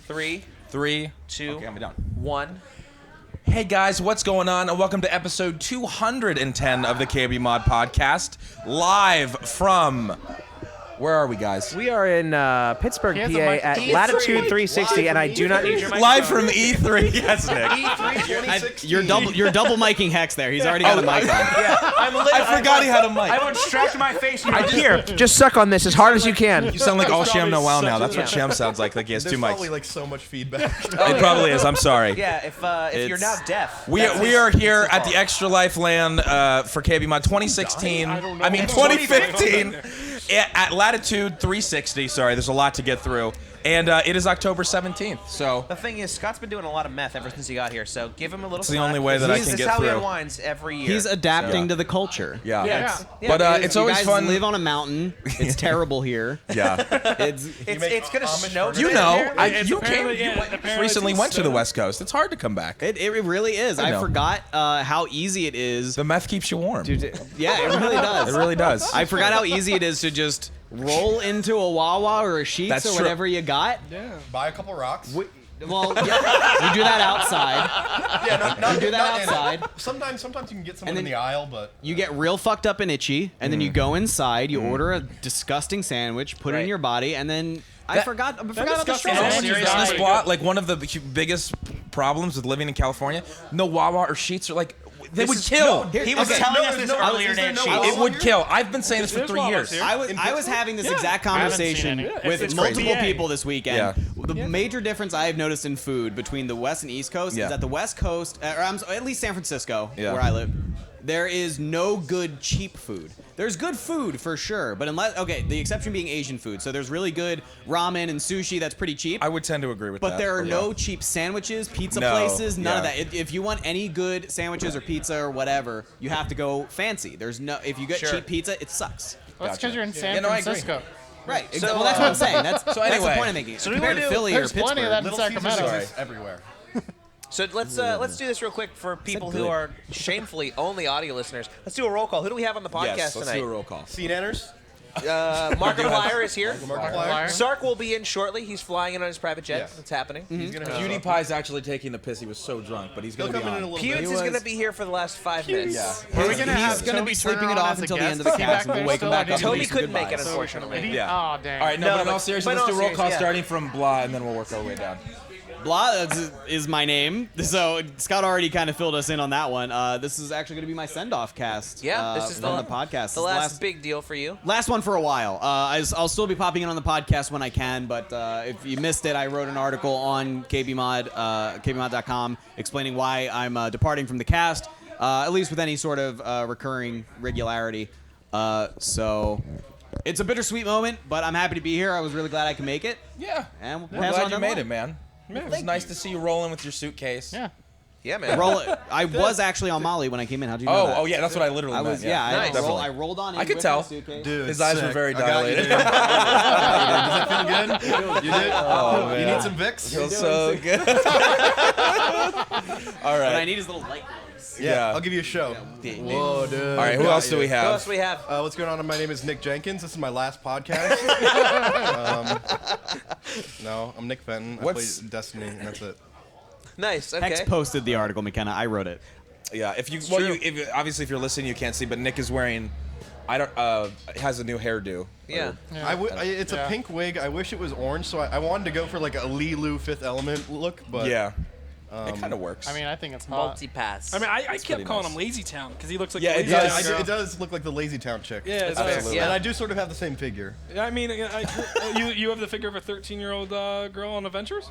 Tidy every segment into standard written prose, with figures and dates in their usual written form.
3, 2, okay, I'm done. 1. Hey guys, what's going on? And welcome to episode 210 of the KBMOD podcast, live from... Where are we, guys? We are in Pittsburgh, PA at Latitude 360, and I do not need your microphone. Live from E3, yes, Nick. E3 You're double miking Hex there. He's already got a mic on. Yeah, I forgot he had a mic. I went straight to my face. Here, just suck on this as hard as you can. You sound like all Sham Noel now. That's what Sham sounds like he has two There's mics. probably like so much feedback. It probably is. I'm sorry. Yeah, if you're now deaf. We are here at the Extra Life LAN for KBMOD 2016. 2015 at Latitude 360. Sorry, there's a lot to get through. And it is October 17th, so... The thing is, Scott's been doing a lot of meth ever since he got here, so give him a little It's the only way that I can This get is how through. he unwinds every year. He's adapting to the culture. Yeah. Yeah. But it's always you guys fun... live on a mountain. It's terrible here. Yeah. It's going to snow You today know, there? you recently went to the West Coast. It's hard to come back. It really is. I know. I forgot how easy it is. The meth keeps you warm. Yeah, it really does. It really does. I forgot how easy it is to just roll into a Wawa or a Sheetz That's or true. whatever you got. Yeah. Buy a couple rocks. Well, yeah, we do that outside. Yeah, You do that outside. Sometimes you can get someone And in then- the aisle, but You get real fucked up and itchy, and then you go inside, you order a disgusting sandwich, put it in Right. your body, and then I forgot about the disgusting straws. sandwich is Seriously, Spot, like one of the biggest problems with living in California, no Wawa or Sheets are like, they would kill. He was Okay, telling no, us this no, earlier is there than no she. Wawa? It would kill. I've been saying this for There's 3 Wawas years. here. I was having this exact I haven't seen conversation any. with It's multiple crazy. people this weekend. Yeah. The major difference I have noticed in food between the West and East Coast Yeah. is that the West Coast, or at least San Francisco, Yeah. where I live, there is no good cheap food. There's good food for sure, but the exception being Asian food. So there's really good ramen and sushi that's pretty cheap. I would tend to agree with that. But there are Yeah. no cheap sandwiches, pizza No, places, none of yeah. that. If you want any good sandwiches or pizza or whatever, you have to go fancy. If you get Sure. cheap pizza, it sucks. Well, that's because you're in San Yeah, no, I agree. Francisco. Right. So, well, that's what I'm saying. That's the anyway, point I'm making. so do we Compared to wanna do- Philly or There's plenty of that in Little Caesars Sacramento. exists everywhere. So let's do this real quick for people who good. are shamefully only audio listeners. Let's do a roll call. Who do we have on the podcast Yes, let's tonight? do a roll call. Scene enters. Markiplier is here. Markiplier. Sark will be in shortly. He's flying in on his private jet. Yeah. That's happening. He's gonna have Cutie Pie's actually taking the piss. He was so drunk, but he's He'll going to come be in a on. little Pewds bit. is going to be here for the last 5 minutes. Yeah. Are we gonna have He's going to Toby be sleeping Turner it on off as a until the guest end of the back cast, and there we'll wake him still? back up. Toby and do some couldn't make it, goodbyes. unfortunately. Yeah. Oh, dang. All right, no, No, but in but- all seriousness, but let's in do all roll call serious, yeah. starting from Blah, and then we'll work our way down. Blah is my name, so Scott already kind of filled us in on that one. This is actually going to be my send-off cast. Yeah, this is on the podcast. The last big deal for you. Last one for a while. I'll still be popping in on the podcast when I can, but if you missed it, I wrote an article on KBMOD, KBMOD.com, explaining why I'm departing from the cast, at least with any sort of recurring regularity. So it's a bittersweet moment, but I'm happy to be here. I was really glad I could make it. Yeah. And we'll We're pass glad on you down made the it, man. It was nice to see you rolling with your suitcase. Yeah. Yeah, man. I was actually on Molly when I came in. How'd you know that? Oh, yeah, that's what I literally I meant. was, yeah. Nice. I rolled on in I could with tell. my suitcase. Dude, His eyes were sick. very I got you, dilated. dude. Does that feel good? You did? Oh, man. You need some Vicks? Feels so good. All What I right. need is little light gloves. Yeah. I'll give you a show. Whoa, dude. All right, who else do we Who have? else do we have? What's going on? My name is Nick Jenkins. This is my last podcast. No, I'm Nick Fenton. What's- I play Destiny, and that's it. Nice. Hex Okay. posted the article, McKenna. I wrote it. Yeah, if you obviously if you're listening, you can't see, but Nick is wearing, has a new hairdo. Yeah. It's a pink wig. I wish it was orange, so I wanted to go for like a Lilu Fifth Element look, but Yeah. It kind of works. I mean, I think it's hot. Multi-pass. I mean, I kept pretty calling nice. him Lazy Town because he looks like Yeah, the it Lazy does. Town girl. it does look like the Lazy Town chick. Yeah, it's Absolutely. Yeah. And I do sort of have the same figure. I mean, you have the figure of a 13-year-old girl on Adventures?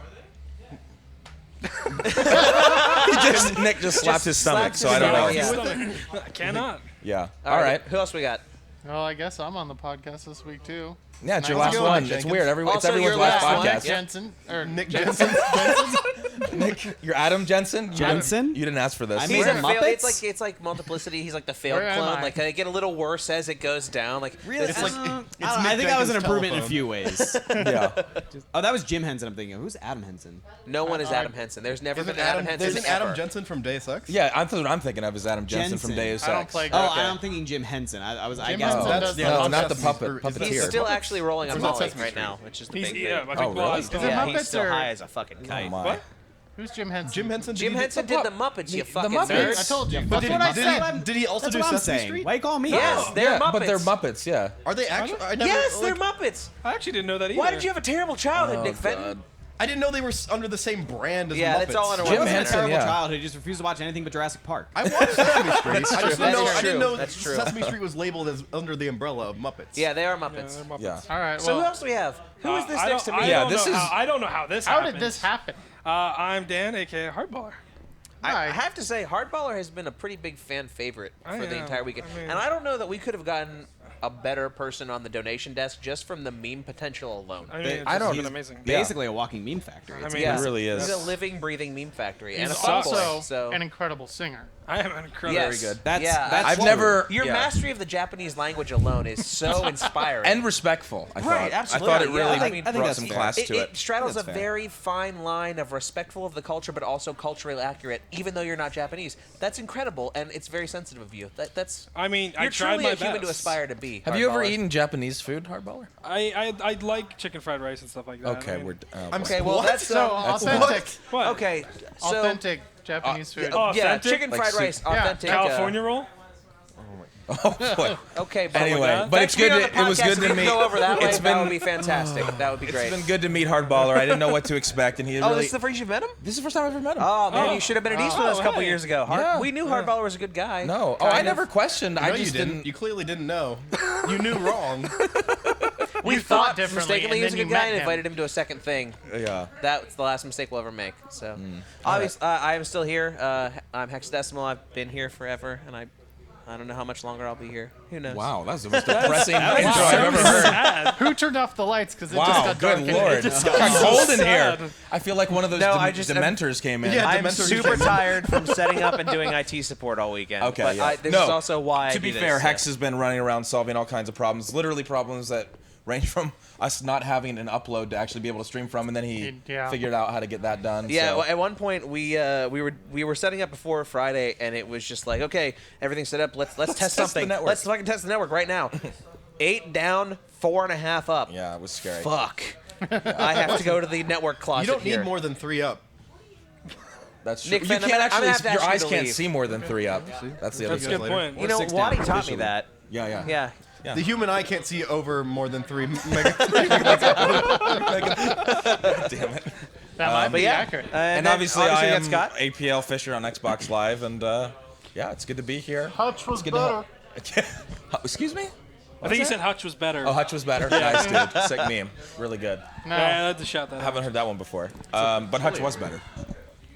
Nick just slapped his stomach, slapped so his I don't know. stomach, yeah. I cannot. Yeah. All right. Who else we got? Well, I guess I'm on the podcast this week, too. Yeah, it's your Nice. last Go, one. Nick It's Jenkins. weird. It's Also, everyone's your last last one. podcast. Nick Jensen. Or Nick Jensen. Nick, you're Adam Jensen. Jensen? You didn't ask for this. I He's made a a fail, Muppets? it's like multiplicity. He's like the failed Where am clone. I? Like they get a little worse as it goes down. Like Really? It's like I think that was an Jenkins' improvement in a telephone. few ways. yeah. Oh, that was Jim Henson. I'm thinking, who's Adam Henson? no one is Adam Henson. There's never been Adam Henson Isn't ever. Adam Jensen from Deus Ex? Yeah, that's what I'm thinking of is Adam Jensen from Jensen. Deus I don't Ex. play Oh, Okay. I'm thinking Jim Henson. I Jim guess Henson that's- does yeah, No, the not the Jensen's puppet. or- is that- He's Puppeteer. still Puppeteer? actually rolling a Where's that molly Sesame right Street? now, which is the He's, big yeah, thing. I think really? Blah Is still. it Yeah, Muppets he's still or- high as a fucking Oh kite. my. What? Who's Jim Henson? Jim Henson. Jim Henson did the Muppets, you fucking Muppets. nerd. I told you. But That's what I said. did he also That's do what I'm Sesame saying. Street? Why you call me? Yes, they're yeah, Muppets. but they're Muppets. Yeah. Are they actually? I never, Yes, they're like, Muppets. I actually didn't know that either. Why did you have a terrible childhood, Nick Fenton? I didn't know they were under the same brand as Yeah, Muppets. that's all under Jim one He banner. had a terrible yeah. childhood. He just refused to watch anything but Jurassic Park. I watched Sesame Street. I just That's didn't know. I true. didn't know That's true. Sesame Street was labeled as under the umbrella of Muppets. Yeah, they are Yeah, Muppets. they're Muppets. Yeah. All right. So Well, who else do we have? Who is this I next to don't- me? I Yeah, don't this know is- how- I don't know how this how happened. did this happen? I'm Dan, aka Hardballer. I Hi. have to say, Hardballer has been a pretty big fan favorite I for the am. entire weekend. I mean- And I don't know that we could have gotten a better person on the donation desk just from the meme potential alone. I mean, it's I just don't- been amazing. Yeah. Basically a walking meme factory. I It's mean, Yeah. It really is. He's a living, breathing meme factory. And a He's fun also boy, Also, so. an incredible singer. I am incredible. Yes. Very good. That's I've true. never. Your yeah. mastery of the Japanese language alone is so inspiring. and respectful. I Right, thought. absolutely. I thought it Yeah, really I think brought that's some fair. class to it. It straddles a That's fair. very fine line of respectful of the culture, but also culturally accurate, even though you're not Japanese. That's incredible, and it's very sensitive of you. That's. I mean, I You're tried truly my a human to best. aspire to be. Have you ever Hardballer. eaten Japanese food, Hardballer? I like chicken fried rice and stuff like that. Okay, I mean, we're. I'm Okay, well what? that's So authentic, what? okay. So authentic Japanese food. Oh, yeah, authentic? chicken Like fried soup. rice, Yeah. authentic. California roll? Oh boy. Okay, but Anyway, that. but thanks it's good. for being on the It was podcast. good If to we could meet. Go over that way. It's That would been. be fantastic. That would be It's great. been good to meet Hardballer. I didn't know what to expect, and he Oh, really. this is the first you've met him? This is the first time I've ever met him. Oh man, Oh. you should have been at East with us a couple hey. years ago. Yeah. We knew Hardballer was a good guy. No. Oh, I never questioned. No, I you just didn't. didn't. You clearly didn't know. You knew wrong. We thought thought differently, mistakenly he and was a then good you guy met and him. invited him to a second thing. Yeah. That's the last mistake we'll ever make. So, obviously, I am still here. I'm Hexadecimal. I've been here forever, and I don't know how much longer I'll be here. Who knows? Wow, that's the most depressing intro Wow. I've ever heard. Sad. Who turned off the lights? Because it just Wow, got dark. good and lord. It just It's got cold in here. sad. I feel like one of those No, Dementors came in. Yeah. I'm Dementors. super tired from setting up and doing IT support all weekend. Okay, but yeah. this No, is also why. To I be do fair, this, Hex has been running around solving all kinds of problems, literally problems that range from us not having an upload to actually be able to stream from, and then he Yeah. figured out how to get that done. Yeah, so. well, at one point we were setting up before Friday, and it was just like, okay, everything's set up. Let's test test something. the network. Let's fucking test the network right now. 8 down, 4.5 up. Yeah, it was scary. Fuck. I have to go to the network closet You don't here. need more than 3 up. That's true. Nick You Fenton, can't I'm gonna have to your ask you eyes to can't leave. see more than 3 up. That's the other That's a thing. good point. You know, Six Waddy down, taught me officially. that. Yeah. Yeah. Yeah. The human eye can't see over more than 3 mega. Damn it. That might But be yeah, accurate. And then obviously, we I got am Scott. APL Fisher on Xbox Live, and yeah, it's good to be here. Hutch was It's good to better. Excuse me? I think you said Hutch was better. Oh, Hutch was better. Nice, dude. Sick meme. Really good. No. Yeah, I had to shout that I out. haven't heard that one before. But Hutch was better.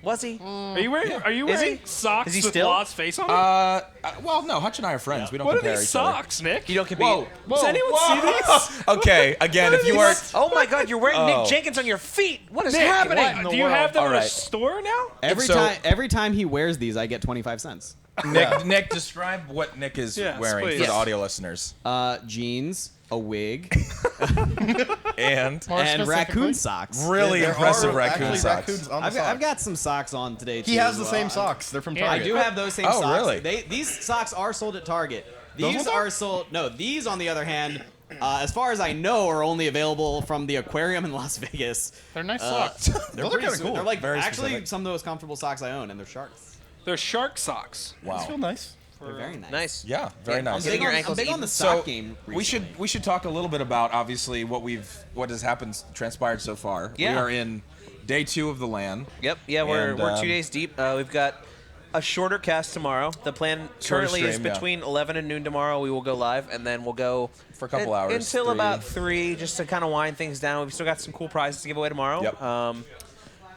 Was he? Are you wearing he? socks Is he with still? Law's face on them? Well, no, Hutch and I are friends. We don't What are compare these each other. socks, Nick? You don't compete. Whoa. Does anyone see these? Okay, again, if you are... Oh my God, you're wearing Oh. Nick Jenkins on your feet. What is Nick, happening? what in the do you world? have them in a Alright. store now? So- Every time he wears these, I get 25 cents. Nick, describe what Nick is Yes, wearing please. for Yes. the audio listeners. Jeans, a wig, And More and specifically? raccoon socks. really There impressive are raccoon actually socks. raccoons on the I've socks. got some socks on today, too. He has the same Uh, socks. They're from Yeah, Target. I do have those same Oh, socks. really? These socks are sold at Target. Those These ones are? are sold. No, these on the other hand, as far as I know, are only available from the aquarium in Las Vegas. They're nice socks. Those are kind of cool. They're like Very actually specific. some of the most comfortable socks I own, and they're sharks. They're shark socks. These Wow. feel nice. They're very nice. Nice. Yeah, very nice. Getting your ankles I'm big on eaten. the So sock game. we should talk a little bit about obviously what has happened, transpired so far. Yeah. We are in day 2 of the LAN. Yep. Yeah, we're And, 2 days deep. We've got a shorter cast tomorrow. The plan currently is stream, yeah. between 11 and noon tomorrow. We will go live, and then we'll go For a couple hours, until 3. about 3, just to kind of wind things down. We've still got some cool prizes to give away tomorrow. Yep.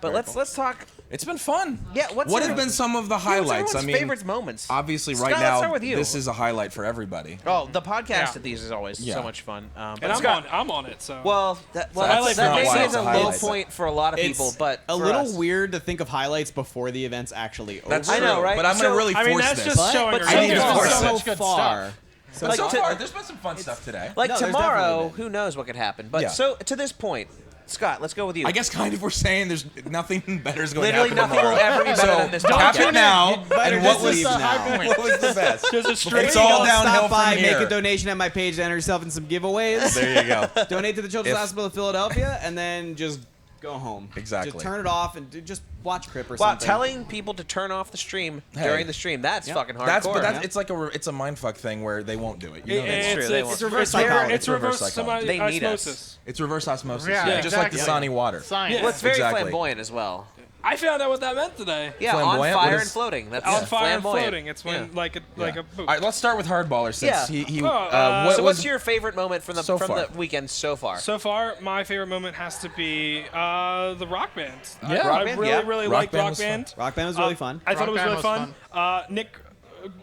But let's talk. It's been fun. Yeah, what have everyone- been some of the What's highlights? I everyone's mean, favorites moments. obviously Scott, right let's now start with you. this is a highlight for everybody. Oh, the podcast Yeah. at these is always Yeah. so much fun. And But I'm Scott, on it, so. well, that's that not maybe why is it's a a low highlight. point for a lot of people, It's but a for little us- weird to think of highlights before the event's actually over. That's I true. know, right? But I'm So, gonna really I mean, force that's this. just showing but her so I need to far- force so it. good far. But Like so to- far, there's been some fun stuff today. Like No, there's tomorrow, definitely been. who knows what could happen. But Yeah. so to this point, Scott, let's go with you. I guess kind of we're saying there's nothing better is going Literally to happen nothing will tomorrow. ever be better So than this tap podcast. it now. And what was leave now. what was the best? There's a straight. It's all Go downhill stop by, from make here. a donation at my page to enter yourself in some giveaways. There you go. Donate to the Children's If- Hospital of Philadelphia, and then just go home. Exactly. Just turn it off and just watch Crip or Wow, something. telling people to turn off the stream Hey. during the stream, that's fucking hardcore. That's it's like it's a mindfuck thing where they won't do it. You know that. It's true, they won't. It's reverse It's psychology. reverse psychology. They need us. osmosis. It's reverse osmosis. Yeah, just like the exactly. Sani water. Science. Yeah. Well, it's very Exactly. flamboyant as well. I found out what that meant today. Yeah, on Flamboyant? fire What and is- floating. That's On fire and flamboyant. floating. It's when Yeah. like a boat. All right, let's start with Hardballer since Yeah. he Oh, what So was what's your favorite moment from the so far? weekend so far? So far, my favorite moment has to be the Rock Band. Yeah. Rock I Band, really, yeah. really Rock liked Band Rock was Band. Rock Band was really fun. I thought it was Rock really Band fun. Nick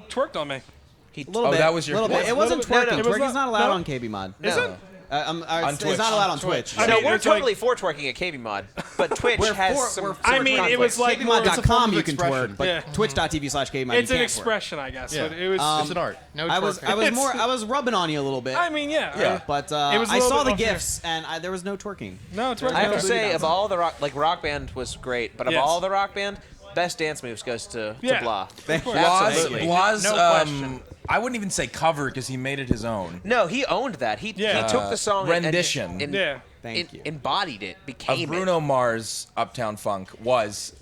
twerked on me. He A little Oh, bit. that was your- little bit. It wasn't little twerking. bit. No, no. Twerking's not allowed No. on KB Mod. Is No. it? It's Twitch. not allowed on Twitch. I no, mean, we're it's like- totally for twerking at KBMOD, but Twitch has some. I mean, it was like more- It's a form KBMod.com of you can expression. twerk, but Yeah. twitch.tv/KBMod It's you an can't twerk. expression, I guess. Yeah. But it was. It's an art. No I was twerking. more I was rubbing on you a little bit. I mean, yeah. Yeah. But It was a I little saw bit the unfair. gifs and there was no twerking. No, twerking. I have to booty say, dancing. of all the Rock Band was great, but of Yes. all the Rock Band, best dance moves goes to Yeah. Blah. Blah's, Blah's No question. I wouldn't even say cover because he made it his own. No, he owned that. He Yeah. took the song and- rendition. and, Yeah. Thank you. embodied it, became Bruno Mars Uptown Funk was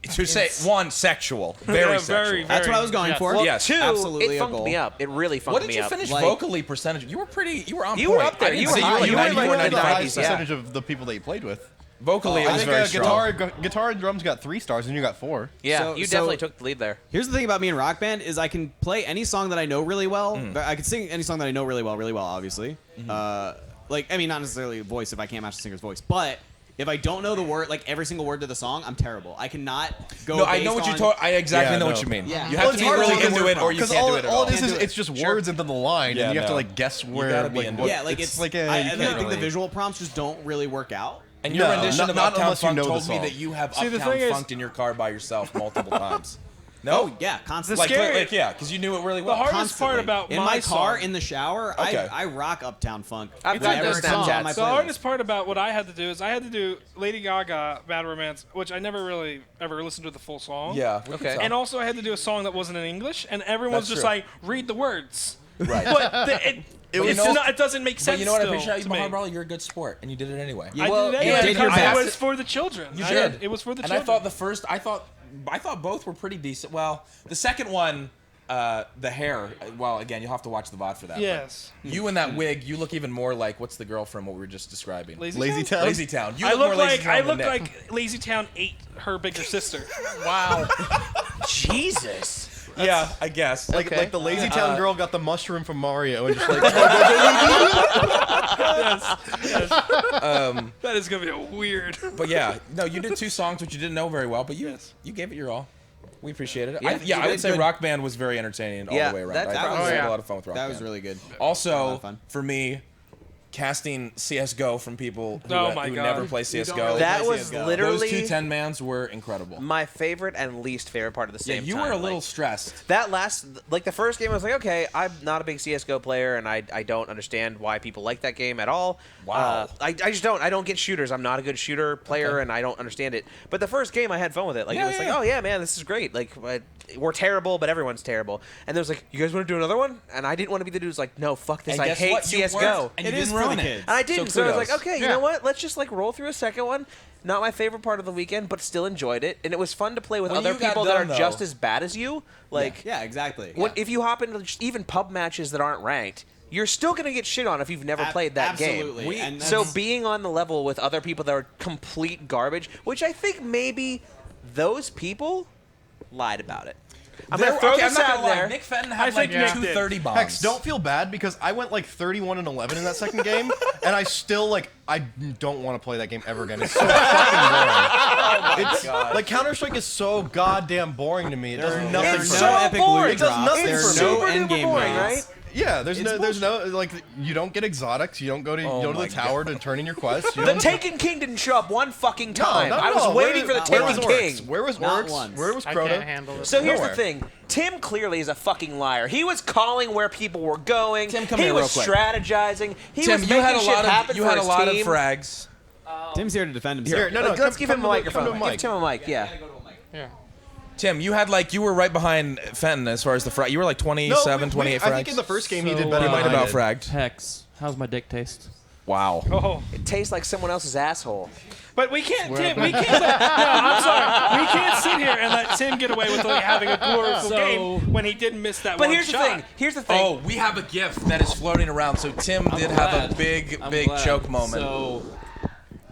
to say one sexual, very Yeah, sexual. very, That's what I was going Yes. for. Well, Yes, two, absolutely it a funked goal. me up. It really funked What did me you up. finish Like- vocally percentage? You were on You point. were up there. I didn't You see were high. you. You were were like one in of the 90s, highest yeah. percentage of the people that you played with. Vocally, it I was think very strong. guitar and drums got 3 stars, and you got 4. Yeah, So- you so- definitely took the lead there. Here's the thing about me and Rock Band is I can play any song that I know really well. Mm. I can sing any song that I know really well, obviously. Like, I mean, not necessarily a voice if I can't match the singer's voice, but if I don't know the word, like every single word to the song, I'm terrible. I cannot go. No, I based know what you on- told. I exactly Yeah, know no. what you mean. Yeah. You Well, have it's to be hard really to into it, or you Because can't do it at all all. it is Can't do it. it's just words into the line, Yeah, and you have to no. like guess where. gotta be like, into what- it. Yeah, like it's like I you think can't the really. visual prompts just don't really work out. And your No, rendition of not Uptown unless you Funk know the told me song. that you have See, the Uptown thing is- Funked in your car by yourself multiple times. No, Yeah, constantly. like yeah, because you knew it really well. The hardest Constantly. part about in my my car song- in the shower, Okay. I rock Uptown Funk. I've got Whenever those it's on Snapchats. my The playlist. hardest part about what I had to do is I had to do Lady Gaga Bad Romance, which I never really ever listened to the full song. Yeah. Okay. And also I had to do a song that wasn't in English, and everyone's That's just true. like, read the words. Right. But it doesn't make sense But you know what? I still appreciate you, to me. Hardball. You're a good sport, and you did it anyway. I Well, did it you anyway did your because best. it was for the children. You I did. It was for the and children. I thought the first, I thought both were pretty decent. Well, the second one, the hair. Well, again, you'll have to watch the VOD for that. but Yes. You in that wig, you look even more like what's the girl from what we were just describing? Lazy Town. Lazy Town. You I look look more Lazy like Town I than look Nick. like Lazy Town ate her bigger sister. Wow. Jesus. Yeah, I guess. Like Okay. like the Lazy Town girl got the mushroom from Mario and just like That is gonna be a weird. But yeah, no, you did 2 songs which you didn't know very well, but you Yes. you gave it your all. We appreciate it. Yeah, I you would did say good. Rock Band was very entertaining all Yeah, the way around. that's I probably- had yeah. a lot of fun with Rock That Band. was really good. A lot Also, of fun. for me, casting CS:GO from people who, Oh my who God. never play don't CS:GO. really That play was CS:GO. literally Those 2 10-mans were incredible. my favorite and least favorite part of the Yeah, same you time. were a little Like, stressed. that last, like the first game, I was like, okay, I'm not a big CS:GO player, and I don't understand why people like that game at all. Wow. I just don't. I don't get shooters. I'm not a good shooter player, and I don't understand it. But the first game, I had fun with it. Like Yeah, it was yeah, like, yeah. oh yeah, man, this is great. Like we're terrible, but everyone's terrible. And there was like, you guys want to do another one? And I didn't want to be the dude who's like, no, fuck this. And I guess hate what? You CS:GO. weren't, and you It is didn't for ruin the it. kids. And I didn't, so I was like, kudos. okay, you know what? Let's just like roll through a second one. Not my favorite part of the weekend, but still enjoyed it, and it was fun to play with When other you got people that are done, though- just as bad as you. Like, Yeah, exactly. when, if you hop into just even pub matches that aren't ranked, you're still gonna get shit on if you've never played that absolutely. game. And So that's- being on the level with other people that are complete garbage, which I think maybe those people lied about it. I'm gonna throw I'm this not out gonna lie. there. Nick Fenton I had like think Nick did. 230 bombs. Hex, don't feel bad because I went like 31-11 in that second game, and I still like I don't want to play that game ever again. It's so fucking boring. It's like Counter-Strike is so goddamn boring to me. It does nothing It's for so me. epic boring. loot It does drops. nothing There's for me. no Super duper endgame boring, rounds. right? Yeah, there's no like you don't get exotics. You don't go to Oh my the tower to turn in your quests. You The don't- Taken King didn't show up one fucking No, time. not I at was all. waiting for the Where was Taken Oryx? King. Where was Not Oryx? once. Where was I Crota? can't handle it. So here's Nowhere. the thing. Tim clearly is a fucking liar. He was calling where people were going. Tim, come he here was real quick. strategizing. He Tim, was you making had a shit lot happen of you for had a his lot team. of frags. Tim's here to defend himself. Here, no, Let's give him a come microphone. to a mic. Give Tim a mic. Yeah. Yeah. Tim, you were right behind Fenton as far as the frag. You were like 27, 28 frags. I think in the first game he did So, better You than might I have did. out-fragged. Hex, how's my dick taste? Wow. Oh, It tastes like someone else's asshole. but we can't. Tim, we can't. I'm sorry. We can't sit here and let Tim get away with like, having a glorious So- game when he didn't miss that But one here's the shot. thing. Here's the thing. Oh, we have a gift that is floating around. So Tim did have a big choke moment. So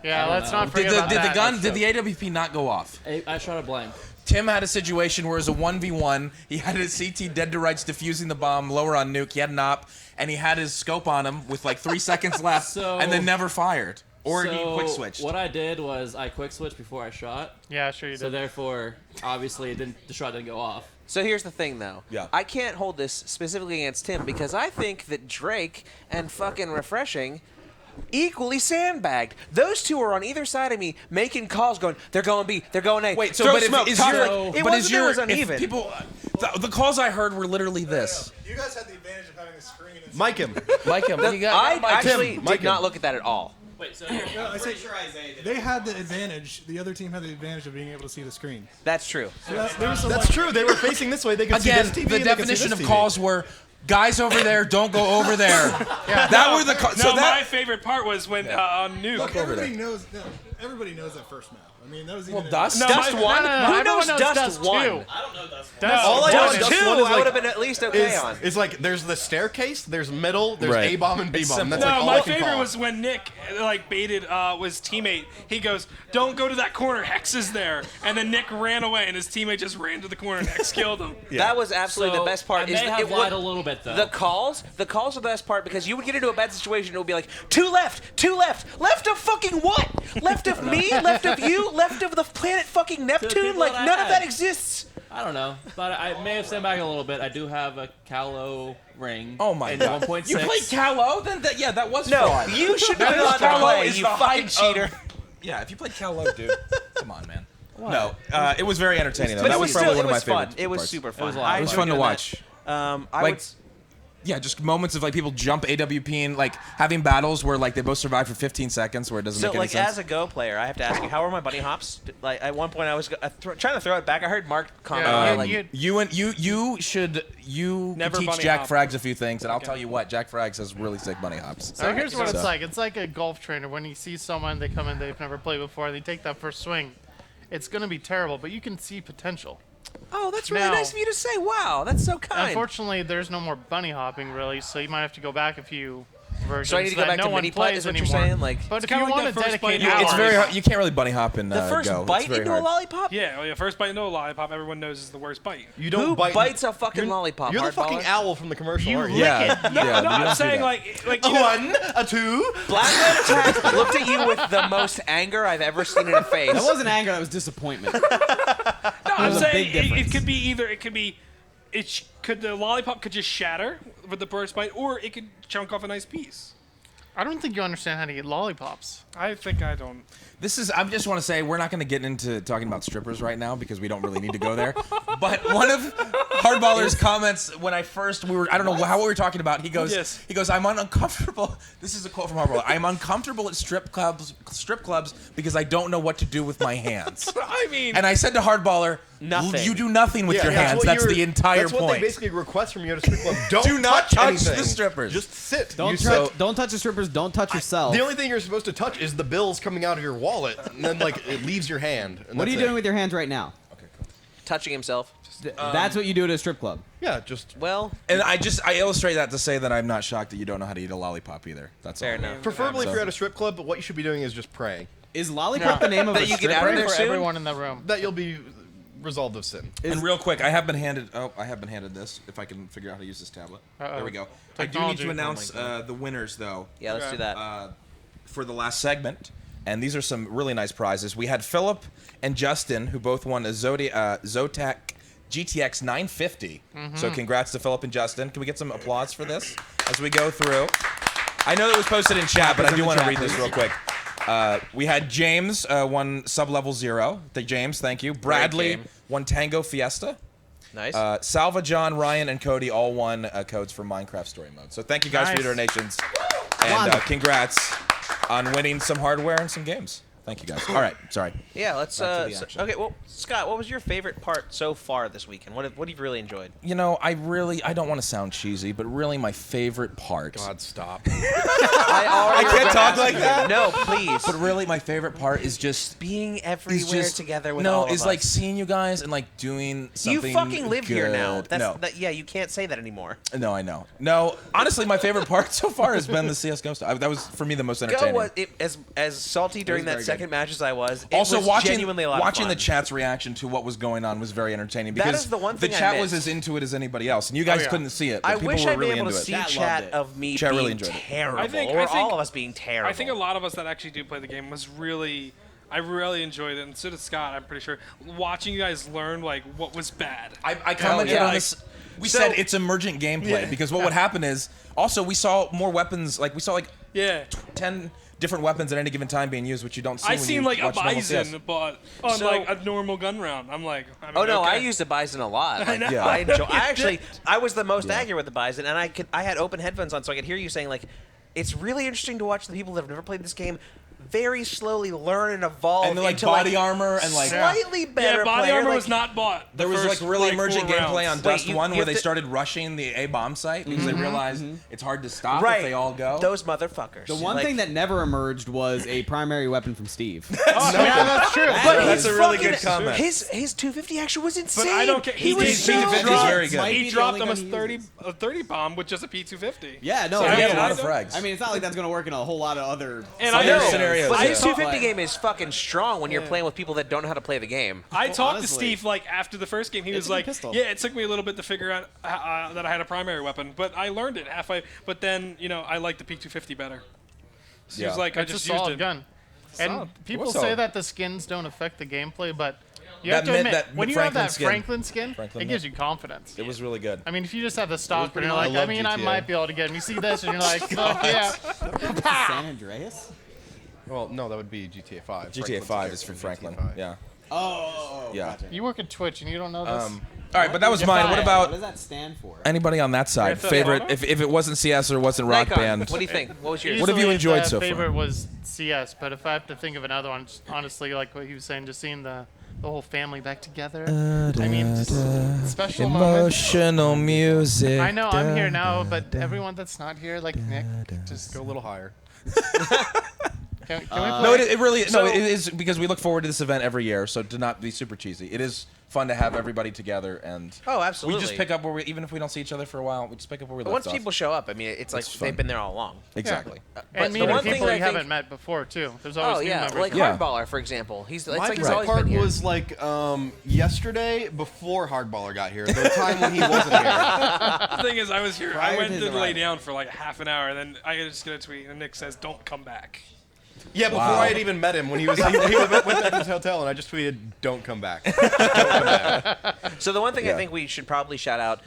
Yeah, let's not Did forget about that. did the AWP not go off? I shot a blank. Tim had a situation where it was a 1v1. He had his CT dead to rights defusing the bomb lower on nuke. He had an op, and he had his scope on him with like 3 seconds left, So- and then never fired. Or he So quick switched. What I did was I quick switched before I shot. Yeah, sure you So did. therefore, obviously, the shot didn't go off. So here's the thing, though. Yeah. I can't hold this specifically against Tim because I think that Drake and fucking Refreshing equally sandbagged. Those two are on either side of me making calls going, they're going B, they're going A. Wait, so Throw but smoke, if is top your flank. It but wasn't is that it your was if uneven. people the calls I heard were literally this. You guys had the advantage of having a screen. Mike him. Like him. I actually Tim, did Mike not him. look at that at all. Wait, so No, I said they had the advantage. The other team had the advantage of being able to see the screen. That's true. So there was some, That's like, true. They were facing this way. They could Again, see this TV. the and they could see definition this of TV. calls were guys over there, don't go over there. That were the calls. No, So my that favorite part was when on Nuke. look, over there. everybody knows. No, everybody knows that first map. I mean, that was even. Dust. No, Dust my- one? No, Who everyone knows Dust Dust one? two. I don't know Dust. Dust All I know Dust is Dust two, one is I like, would have been at least okay on. is like there's the staircase, there's middle, there's Right. A bomb and B It's bomb. simple. That's like No, all my I can favorite call. was when Nick like baited was teammate. He goes, "Don't go to that corner. Hex is there." And then Nick ran away, and his teammate just ran to the corner, and Hex killed him. That was absolutely the best part. I is may that have it lied a would- little bit though. The calls are the best part because you would get into a bad situation. It would be like two left, left of fucking what? Left of me, left of you, left of the planet fucking Neptune. people Like that I none of had. that exists. I don't know, but I may have stand back a little bit. I do have a Calo ring. Oh my in god. 1.6. You played Calo? Then that was No, fraud. you should have been allowed to Calo play. is You the fucking height cheater. Yeah, if you played Calo, dude. Come on, man. No, it was very entertaining though. But That it was was probably still one it of my was fun. favorite It was parts. super fun. was a lot. I It was enjoyed fun to doing watch. that. I Like- would. Yeah, just moments of like people jump AWP and like having battles where like they both survive for 15 seconds where it doesn't So, make any like, sense. as a Go player, I have to ask you, how are my bunny hops? Like, at one point, I was trying to throw it back. I heard Mark comment. Yeah, like, you should Never teach bunny Jack hop. Frags a few things, and I'll tell you what, Jack Frags has really sick bunny hops. So here's what So- it's like. It's like a golf trainer when he sees someone, they come in, they've never played before, and they take that first swing. It's going to be terrible, but you can see potential. oh, that's really Now- nice of you to say. Wow, that's so kind. Unfortunately, there's no more bunny hopping, really, so you might have to go back a few versions So I need to go that back no to one mini putt, plays is what you're anymore. saying? Like, But if kinda you like want that to first dedicate bite. hours, It's very hard. You can't really bunny hop in the first Go. bite It's very into hard. a lollipop? Yeah, first bite into a lollipop. Everyone knows is the worst bite. You don't Who bite. bites a fucking lollipop? You're the hardballer? fucking owl from the commercial. You aren't lick Yeah, it. No, yeah, no, you I'm don't saying do like A you know, one, a two. Blackman Attack looked at you with the most anger I've ever seen in a face. That wasn't anger. That was disappointment. No, I'm There's a saying big difference. it could be either. It could be. The lollipop could just shatter with the first bite, or it could chunk off a nice piece. I don't think you understand how to eat lollipops. I think I don't. I just want to say we're not going to get into talking about strippers right now because we don't really need to go there. But one of Hardballer's comments when I don't know how we were talking about. He goes, I'm uncomfortable. This is a quote from Hardballer. I'm uncomfortable at strip clubs because I don't know what to do with my hands. I mean, And I said to Hardballer, Nothing. You do nothing with your that's hands. what That's you're- the entire That's what point. they basically request from you at a strip club. Don't Do not touch anything. the strippers. Just sit. Don't touch the strippers. Don't touch yourself. The only thing you're supposed to touch is the bills coming out of your wallet, and then like it leaves your hand. And What are you that's doing it. with your hands right now? Touching himself. That's what you do at a strip club. Yeah, just Well, And I illustrate that to say that I'm not shocked that you don't know how to eat a lollipop either. That's fair all. enough. preferably if So- you're at a strip club. But what you should be doing is just pray Is lollipop the name of That a you get stripper? out of Pray there for soon? everyone in the room. that you'll be resolved of sin. And real quick, I have been handed this. If I can figure out how to use this tablet. Uh-oh. There we go. I do need Technology. to announce the winners though. Yeah, let's do that. For the last segment, and these are some really nice prizes. We had Philip and Justin, who both won a Zotac GTX 950. So congrats to Philip and Justin. Can we get some applause for this as we go through? I know it was posted in chat, but I do want to read this real quick. We had James won Sub-Level 0. James, thank you. Bradley game. won Tango Fiesta. Nice. Salva, John, Ryan, and Cody all won codes for Minecraft Story Mode. So thank you guys for your Nice. donations. And congrats. on winning some hardware and some games. Thank you, guys. All right, sorry. Yeah, let's. Back to the action. Okay, well, Scott, what was your favorite part so far this weekend? What have you really enjoyed? You know, I don't want to sound cheesy, but really my favorite part. God, stop. I can't talk like that. No, please. But really, my favorite part is just Being everywhere together with all no, of it's us. like seeing you guys and like doing something. You fucking live here now. good. No, Yeah, you can't say that anymore. no, I know. No, honestly, my favorite part so far has been the CS:GO stuff. That was for me the most entertaining. Go was as salty during that very second match as I was. It Also, was watching genuinely a lot of watching fun. the chat's reaction to what was going on was very entertaining That because is the one thing I chat was missed. as into it as anybody else, and you guys couldn't see it. But I people wish were I'd really been able into to see it. Chat chat loved it. of me Chat being really enjoyed it. terrible, I think- or all of us being terrible. I think a lot of us that actually do play the game was really. I really enjoyed it, and so did Scott. I'm pretty sure watching you guys learn like what was bad. I commented on this. We So- said it's emergent gameplay because what would happen is also we saw more weapons. Like we saw like Yeah, 10 different weapons at any given time being used, which you don't see. I when seen you like a watch normal bison, CS. but on So- like a normal gun round. I'm like, I mean, Oh no, I okay. used the bison a lot. Like, Yeah. I was the most accurate with the bison, and I had open headphones on, so I could hear you saying like, it's really interesting to watch the people that have never played this game very slowly learn and evolve And then, like, into body armor and, like- slightly better. Yeah, body player, armor like, was not bought. There the was first, like really emergent 4 gameplay rounds. on Dust you 1 have where they to- started rushing the A bomb site because they realized it's hard to stop right. if they all go. Those motherfuckers. The one Like, thing that never emerged was a primary weapon from Steve. Yeah, that's true. but that's his a really fucking- good comment. His 250 action was insane. But I don't care. He was did- so P250 is good. very good. Might be He the dropped only almost gun he 30 bomb with just a P250. Yeah, no, So he yeah, had a lot of I- frags. I mean, it's not like that's going to work in a whole lot of other And I Other know. scenarios. But yeah. his I thought- 250 game is fucking strong when you're playing with people that don't know how to play the game. I talked to honestly, Steve like after the first game. He was a good like, pistol. "Yeah, it took me a little bit to figure out that I had a primary weapon, but I learned it halfway. But then, I like the P250 better." He was like, "I It's a just used solid it." gun. And Solid. people was say solid. that the skins don't affect the gameplay, but you That have to meant admit, that when you Franklin have that skin. Franklin skin, Franklin, it gives you confidence. It was really good. I mean, if you just have the stock, and pretty you're nice. like, I I love mean, I GTA. might be able to get him. You see this, and you're like, oh, yeah. San Andreas. Well, no, that would be GTA 5. GTA Franklin's 5 is for character in Franklin. GTA 5. Yeah. Oh, Yeah. gotcha. You work at Twitch, and you don't know this? All right, but that was mine. What What about does that stand for? anybody on that side? Grand Theft Favorite? Auto? If it wasn't CS or it wasn't Rock Nikon, Band. what do you think? What was yours? What have you Easily, enjoyed the so far? favorite was CS, but if I have to think of another one, just honestly, like what he was saying, just seeing the whole family back together. I mean, just special moments. Emotional music. I know I'm here now, but everyone that's not here, like Nick, just Go a little higher. can we play? No, it really no. It is because we look forward to this event every year. So to not be super cheesy, it is fun to have everybody together and. Oh, absolutely. We just pick up where we, even if we don't see each other for a while, we just pick up where we But left once people off. show up, I mean, it's like It's fun. they've been there all along. Exactly. But And the meeting one thing people that I you think, haven't met before too. There's always oh new yeah, members. like Yeah. Hardballer, for example. It's My like he's favorite always part been here. was like yesterday before Hardballer got here, the time when he wasn't here. The thing is, I was here. Prior I to went his to lay arrival. down for like half an hour, and then I just get a tweet, and Nick says, "Don't come back." Yeah, before Wow. I had even met him, when he went back to his hotel, and I just tweeted, "Don't come back." Don't come back. So the one thing I Yeah. think we should probably shout out,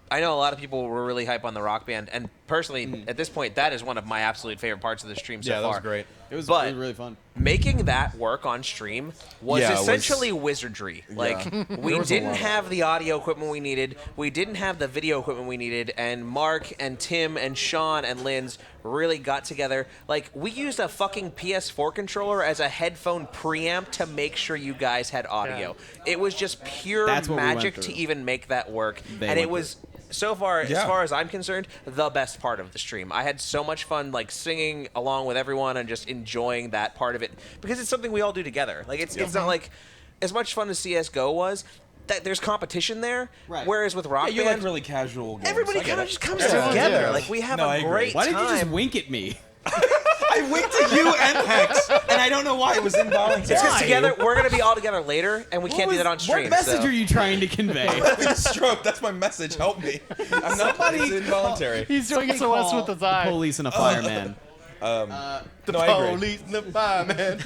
I know a lot of people were really hype on the Rock Band, and personally, at this point, that is one of my absolute favorite parts of the stream so Yeah, that far. was great. It was But- really fun. Making that work on stream was Yeah, it was- essentially wizardry. Like, we was a didn't lot of have the audio equipment we needed, we didn't have the video equipment we needed, and Mark and Tim and Sean and Linz really got together. Like, we used a fucking PS4 controller as a headphone preamp to make sure you guys had audio. It was just pure That's what we went magic to through. even make that work. They And it went was so far, Yeah. as far as I'm concerned, the best part of the stream. I had so much fun, like singing along with everyone and just enjoying that part of it because it's something we all do together. Like it's not like as much fun as CS:GO was. That there's competition there, Right. whereas with Rock Yeah, you Band, like really casual games. everybody I get kind of it. just comes Yeah. together. Yeah. Like we have No, I a agree. great Why did time. you just wink at me? I winked at you and Hex, and I don't know why it was involuntary. It's because together we're gonna be all together later, and we can't do that on stream. What message so. are you trying to convey? Stroke. That's my message. Help me. I'm not. It's involuntary. He's doing SOS with his eye. Police and a fireman. No, I agree. Police and the fireman.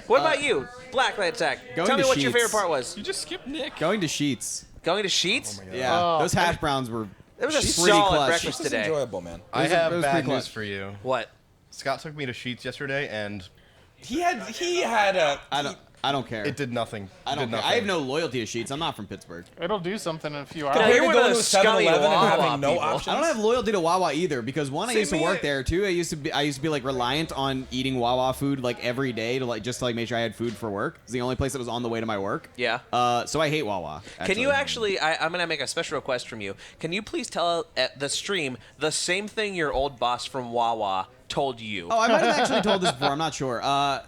What about you, Blacklight Attack? Going Tell me to what your Sheets. favorite part was. You just skipped Nick. Going to Sheets. Going to Sheets? Yeah, Oh, those hash browns were. It was a Sheets solid pretty clutch. breakfast It's today. enjoyable, man. I it have was bad pretty news clutch. for you. What? Scott took me to Sheets yesterday, and He had a. I don't. I don't care. It did nothing. I don't care. I have no loyalty to Sheets. I'm not from Pittsburgh. It'll do something in a few Compared hours. to one going of to a those scummy 7-Eleven and Wawa having no people. options. I don't have loyalty to Wawa either because one, I used to me work either. there too. I used to be like reliant on eating Wawa food like every day to like just to like make sure I had food for work. It's the only place that was on the way to my work. Yeah. So I hate Wawa. Can you actually? I'm gonna make a special request from you. Can you please tell at the stream the same thing your old boss from Wawa told you? Oh, I might have actually told this before. I'm not sure.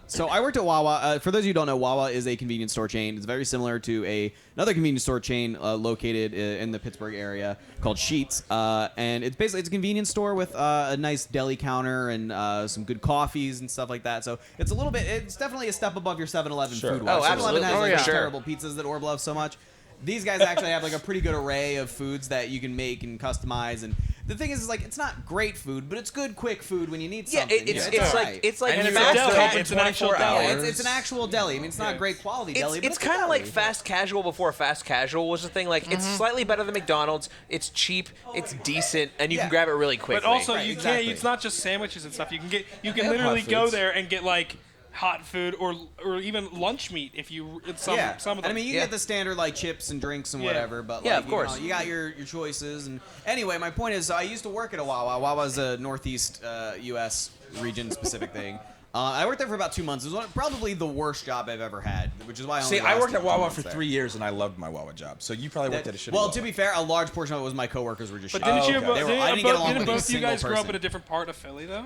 So I worked at Wawa. For those of you who don't know, Wawa is a convenience store chain. It's very similar to another convenience store chain located in the Pittsburgh area called Sheets. And it's basically a convenience store with a nice deli counter and some good coffees and stuff like that. So it's a little bit. It's definitely a step above your 7-Eleven Sure. food. Oh, 7-Eleven absolutely. has Oh, like yeah. those Sure. terrible pizzas that Orb loves so much. These guys actually have like a pretty good array of foods that you can make and customize. And the thing is like it's not great food, but it's good, quick food when you need Yeah, something. it's alright. like And it's fast also ca- open It's an actual 24 deli. hours. It's an actual deli. I mean, it's not a great quality deli. But It's kind of a like deli. fast casual before fast casual was a thing. Like it's slightly better than McDonald's. It's cheap. It's decent, and you can Yeah. grab it really quickly. But also, Right, you exactly. can't. It's not just sandwiches and stuff. You can have literally hot go foods. there and get like hot food or even lunch meat if you. Some of them. And I mean, you Yeah. get the standard like chips and drinks and Yeah. whatever, but like, Yeah, of course. you got your choices. And anyway, my point is, I used to work at a Wawa. Wawa's a Northeast U.S. region specific thing. I worked there for about 2 months. It was probably the worst job I've ever had, which is why I only See, I worked lasted at 2 Wawa months for there. 3 years, and I loved my Wawa job. So you probably worked at a shitty Well, Wawa. to be fair, a large portion of it was my coworkers were just But shitty. didn't Oh, you? okay. Both, They were- I didn't get along didn't with a both you single guys grow up person. in a different part of Philly though?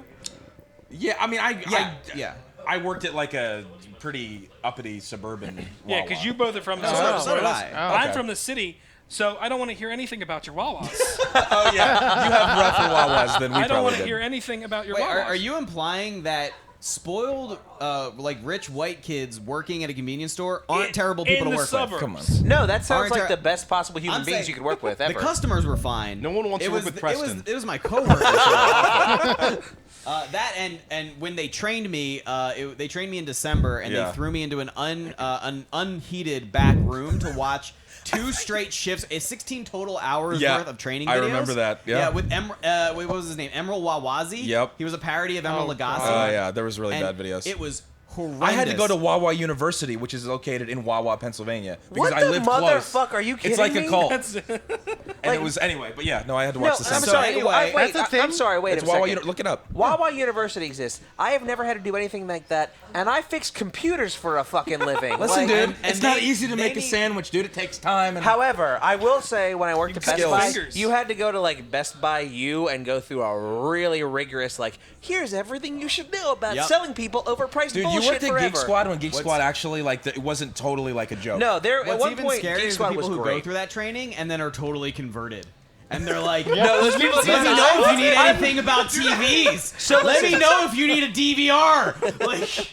Yeah, I mean, Yeah. I worked at like a pretty uppity suburban Yeah, Wawa. because you both are from the Oh, so did I. I'm Okay. from the city, so I don't want to hear anything about your Wawas. Oh yeah, you have rougher Wawas than we I don't probably want to did. hear anything about your Wait, Wawas. are you implying that spoiled, like rich white kids working at a convenience store aren't terrible people in to the work suburbs. with? Come on. no, that sounds Aren't like there- the best possible human I'm beings saying you could work with ever. The customers were fine. No one wants to work with Preston. It was my coworkers. who were awful. That and when they trained me, they trained me in December, and Yeah. they threw me into an unheated back room to watch 2 straight shifts, 16 total hours Yeah, worth of training. I videos. remember that, yeah. with what was his name? Emerald Wawazi. Yep. He was a parody of Emerald Lagasse. Oh yeah, there was really And bad videos. It was horrendous. I had to go to Wawa University, which is located in Wawa, Pennsylvania, because What I the lived close. motherfuck? Are you kidding It's like me? a cult, That's and it was anyway. But yeah, no, I had to No, watch the I'm same. sorry. anyway, wait, that's a I'm thing? sorry. Wait It's a Wawa. second. Look it up. Wawa University exists. I have never had to do anything like that, and I fix computers for a fucking living. Listen, Like, dude, and it's not they- easy to they make a need- sandwich, dude. It takes time. And However, I will say when I worked at Best skills. Buy, Fingers. you had to go to like Best Buy U and go through a really rigorous like, here's everything you should know about Yep. selling people overpriced dude, bullshit you worked at forever. Geek Squad when Geek Squad actually like it wasn't totally like a joke. No, there at What's one even point scary Geek is the Squad people was who great. go through that training and then are totally converted. And they're like, No, those people. let me know if you need anything about TVs. So let me listen. know if you need a DVR. Like,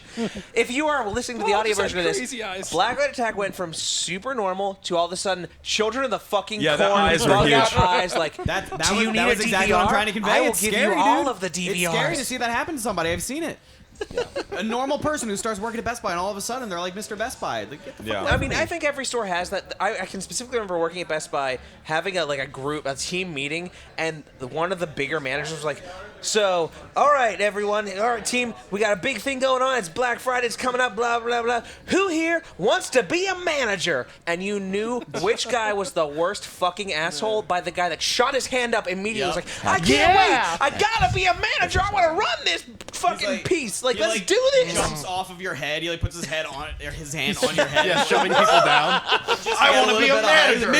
If you are listening to the Oh, audio just had version of this, crazy eyes. Blacklight Attack went from super normal to all of a sudden Children of the fucking Yeah, the Corn, eyes were bug out huge. eyes. Like, that do you need was a exactly what I'm DVR? trying to convey. I will It's give scary, you all dude. of the DVRs. It's scary to see that happen to somebody. I've seen it. A normal person who starts working at Best Buy and all of a sudden they're like Mr. Best Buy. Like, get the fuck Yeah. away I from mean, me. I think every store has that. I can specifically remember working at Best Buy, having a group, a team meeting, and one of the bigger managers was like, "So, all right, everyone, all right, team, we got a big thing going on. It's Black Friday. It's coming up. Blah blah blah. Who here wants to be a manager?" And you knew which guy was the worst fucking asshole by the guy that shot his hand up immediately. Was like, "I can't Yeah. wait. I gotta be a manager. I want to run this fucking like- piece. Like, he, let's like, do this." Jumps off of your head. He like puts his head on or his hand on your head. Yeah, shoving people down. I want to be a manager.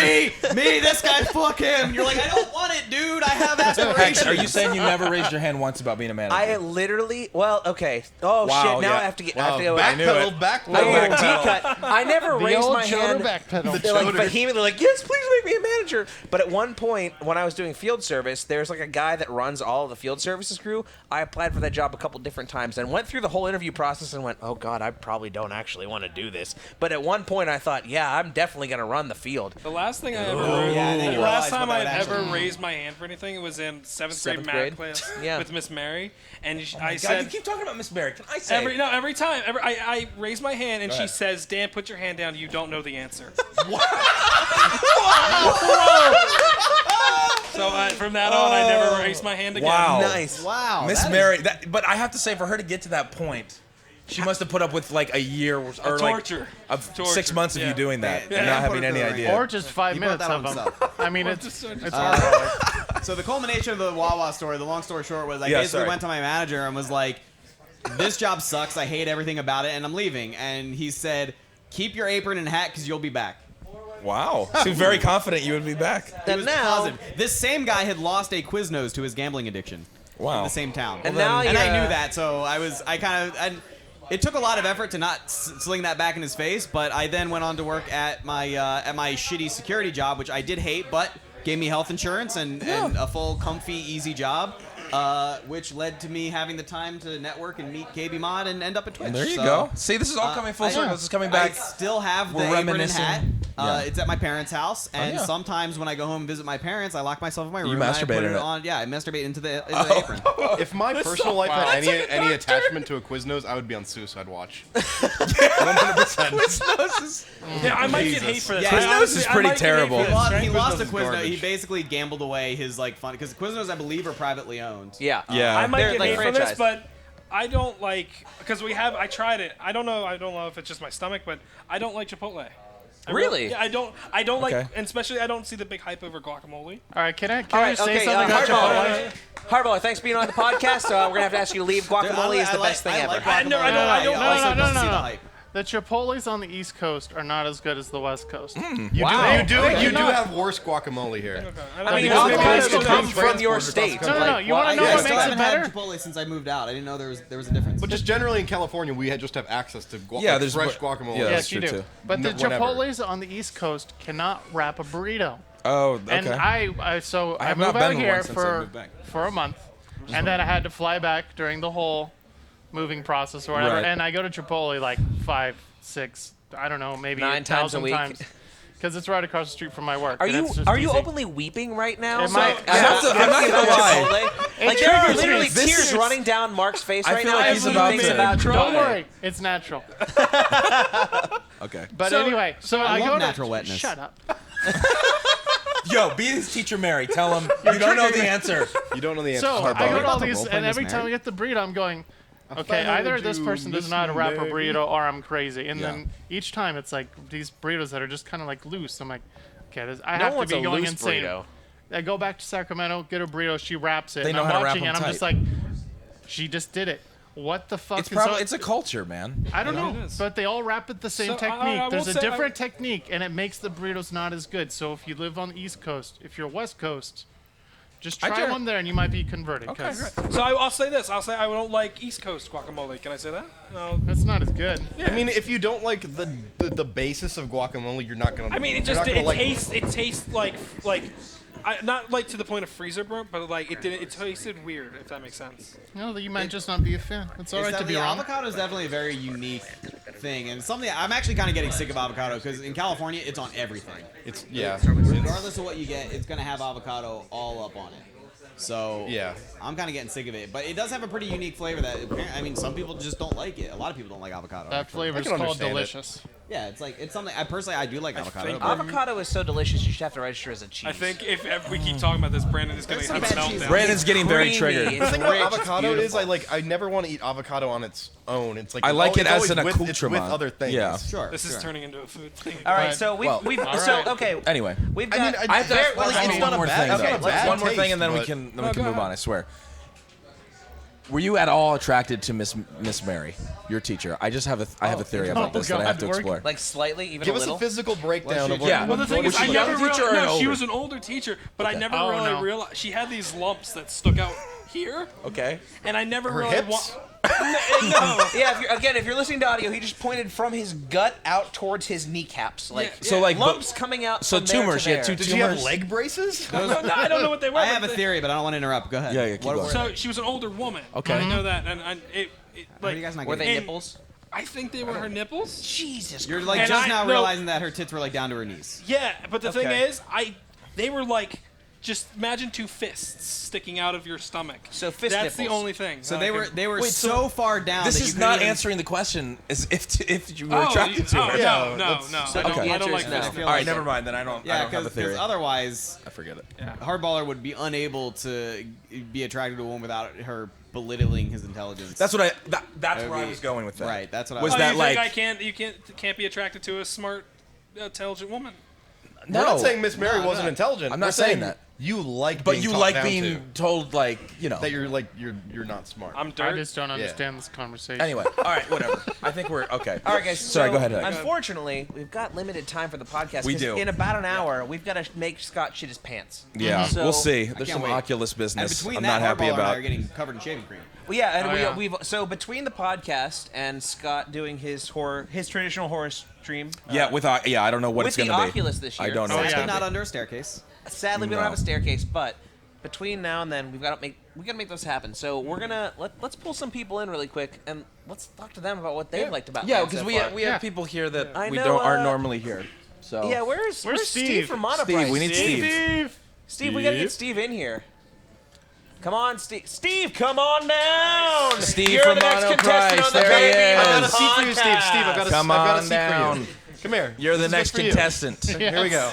Me, this guy, fuck him. You're like, I don't want it, dude. I have aspirations. Hex, are you saying you never raised your hand once about being a manager? I literally, well, okay. Oh Wow, shit! Now yeah. I have to get. I have to go. I knew it. Backpedal, I backpedal. get a D-cut. I never The raised old my shoulder hand. backpedal. They're like vehemently like, yes, please make me a manager. But at one point, when I was doing field service, there's like a guy that runs all of the field services crew. I applied for that job a couple different times and went through the whole interview process and went, oh god, I probably don't actually want to do this. But at one point, I thought, yeah, I'm definitely gonna run the field. The last thing I ever, Yeah, they the realized last what time that I would ever actually- raised my hand for anything, it was in seventh Seventh grade math grade? class Yeah. with Miss Mary, and I God, you said keep talking about Miss Mary. Can I say? every time I raise my hand and Go she ahead. says, "Dan, put your hand down. You don't know the answer." So from that on, I never raised my hand again. Wow. Nice. Wow. Miss that is- Mary, but I have to say, for her to get to that point, She must have put up with like a year or torture. of 6 months of you doing that and Yeah. not having any idea. Or just 5 He brought minutes that of on them. himself. I mean, it's hard. So the culmination of the Wawa story, the long story short, was I Yeah, basically sorry. went to my manager and was like, this job sucks. I hate everything about it, and I'm leaving. And he said, keep your apron and hat because you'll be back. Wow. Seemed very confident you would be back. He was positive. This same guy had lost a Quiznos to his gambling addiction. Wow. In the same town. And now I you're, knew that, so it took a lot of effort to not sling that back in his face, but I then went on to work at my shitty security job, which I did hate, but gave me health insurance and a full, comfy, easy job, which led to me having the time to network and meet KBMOD and end up at Twitch. There you So, go. See, this is all coming full circle. This is coming back. I still have the We're apron and reminiscing. hat. Yeah. It's at my parents' house, and yeah. sometimes when I go home and visit my parents, I lock myself in my room. You and I masturbate put in it. on. Yeah, I masturbate into the apron. If my personal life had any attachment to a Quiznos, I would be on suicide watch. 100%. Yeah, I might get hate for this. Yeah, I Quiznos honestly- is I pretty might get hate terrible. for this. He lost a is Quiznos. garbage. He basically gambled away his like fun because Quiznos, I believe, are privately owned. Yeah. Yeah. I might They're get like hate for this, franchise. but I don't like because I tried it. I don't know if it's just my stomach, but I don't like Chipotle. Really? Yeah, I don't like, Okay. and especially I don't see the big hype over guacamole. All right, can I All right, say okay, something about Hardballer. Chipotle? Hardballer, thanks for being on the podcast. We're going to have to ask you to leave. Guacamole is the best thing ever. I know- I don't also no, don't no, see no. the hype. The Chipotles on the East Coast are not as good as the West Coast. Wow. You do have worse guacamole here. I mean, maybe avocados it's come because from your state. No, you want to know I what still makes it haven't had better? Chipotle since I moved out. I didn't know there was a difference. But just generally in California, we just have access to there's fresh more- guacamole. yeah, Yes, that's you true do. too. But the Whatever. Chipotles on the East Coast cannot wrap a burrito. Oh, okay. And I have moved not out been here once since I moved back. for a month, and then I had to fly back during the whole moving process or whatever. Right. And I go to Chipotle like 5, 6, I don't know, maybe 9 times a 1,000 week. times. Because it's right across the street from my work. Are and you it's just are you easy. openly weeping right now? Am I- I'm not gonna lie. Like there are triggers me. literally This tears is- running down Mark's face I right feel now. like as he's he about thinks to- about Don't Chipotle. worry, it's natural. Okay. But So- anyway, so I love go natural to wetness. Shut up. Yo, be his teacher, Mary. Tell him you don't know the answer. You don't know the answer. So to I go to Hardballer. all the these, role-playing and every Miss time Mary? I get the burrito, I'm going, okay, either this person does not wrap a burrito or I'm crazy. And then each time it's like these burritos that are just kind of like loose. I'm like, okay, I No have to one's be a going loose insane. burrito. I go back to Sacramento, get a burrito, she wraps it, They and know I'm how to wrap watching, them and I'm tight. just like, she just did it. What the fuck? It's And so- probably it's a culture, man. I don't know, it is. but they all wrap it the same So, I technique. will There's a say- different technique, and it makes the burritos not as good. So if you live on the East Coast, if you're West Coast, just I try dare- one there, and you might be converted. Okay, 'cause great. So I'll say this. I'll say I don't like East Coast guacamole. Can I say that? No. It's not as good. I mean, if you don't like the basis of guacamole, you're not gonna. I mean, it you're just not gonna it tastes like not like to the point of freezer burnt, but like it tasted weird. If that makes sense. No, you might just not be a fan. It's all right to be the wrong. avocado is definitely a very unique thing, and something I'm actually kind of getting sick of avocado because in California it's on everything. It's yeah. Regardless of what you get, it's gonna have avocado all up on it. So Yeah. I'm kind of getting sick of it, but it does have a pretty unique flavor that I mean some people just don't like it. A lot of people don't like avocado. That actually. flavor is can called understand it. delicious. Yeah, it's something. I do like avocado. think- but- Avocado is so delicious, you should have to register as a cheese. I think if we keep talking about this, Brandon is going to There's have a some bad cheese. meltdown. Brandon's getting very Creamy, triggered. it's The thing rich, about it's avocado is beautiful. I never want to eat avocado on its own. It's like I like it it's as always an with, it's with accoutrement. other things. Yeah. Sure. This is sure. turning into a food thing. All right, But- so Well, we've all so right. okay. Anyway, We've I got mean, I very- well, I it's mean, not a more bad- thing. it's okay, not a let's- bad one more thing, taste, and then we but- can go move ahead. on. I swear. Were you at all attracted to Miss Mary, your teacher? I just have I have a theory about this that I have to God, explore. like slightly, even Give a us little. a physical breakdown of what. Yeah. Well, the thing Was is, she I a young never teacher or realized. an No, she older? was an older teacher, but I never Oh, really no. realized she had these lumps that stuck out here, Okay. and I never Her really hips? no. Yeah, if you're listening to audio, he just pointed from his gut out towards his kneecaps, like Yeah, So like lumps coming out. So from there tumors. to She had there. two Did she have tumors. leg braces? No, I don't know what they were. I but have a they- theory, but I don't want to interrupt. Go ahead. Yeah, keep What going. were So she was an older woman. Okay. I know that, and it How are like you guys not Were getting they it? nipples? I think they were her nipples. Jesus. You're like And just I- now no. realizing that her tits were like down to her knees. Yeah, but the thing Okay. is, they were like. Just imagine two fists sticking out of your stomach. So fist That's the nipples. only thing. So that they I were could- they were Wait, so far down. This that you is couldn't not even- answering the question. As if you were Oh, attracted to her. no, no. So I don't, okay. I don't like The answer is fist no. All right, like never it. mind. Then I don't Yeah, have a because theory. otherwise, I forget it. Hardballer would be unable to be attracted to a woman without her belittling his intelligence. That's what that's That would where I be- was going with that. Right, that's what I was was- that you like think you can't be attracted to a smart, intelligent woman? no. We're not saying Miss Mary wasn't intelligent. I'm not We're saying that. You like, But being you talked like down being to. told like that you're not smart. I'm I dirt. just don't understand this conversation. Anyway, all right, whatever. I think we're okay. All right, guys. Sorry, so go ahead. Hex. Unfortunately, we've got limited time for the podcast. We 'cause do. In about an hour, we've got to make Scott shit his pants. Yeah, So- we'll see. There's can't some wait. Oculus And business. between I'm that, not happy Hardball and I about. are getting covered in shaving cream. Well, yeah, and Oh, yeah. we've so between the podcast and Scott doing his traditional horror stream. Yeah, with I don't know what with it's going the to be. Oculus this year. I don't know. Oh, what it's yeah. gonna Not be. under a staircase. Sadly, we don't No. have a staircase, but between now and then, we gotta make those happen. So we're gonna let's pull some people in really quick and let's talk to them about what they've liked about. Yeah, LAN because so we far. have people here that I we know, aren't normally here. So Yeah, where's Steve Steve? from Monoprice? Steve, we need Steve. Steve, we gotta get Steve in here. Come on, Steve. Steve, come on down. Steve You're from the next contestant Monoprice. on the There he KBMOD is. I've got a seat for you, Steve. podcast. Steve, I've got a Come I've got a on seat down. for you. Come here. You're the This is next good for you. contestant. Here we go.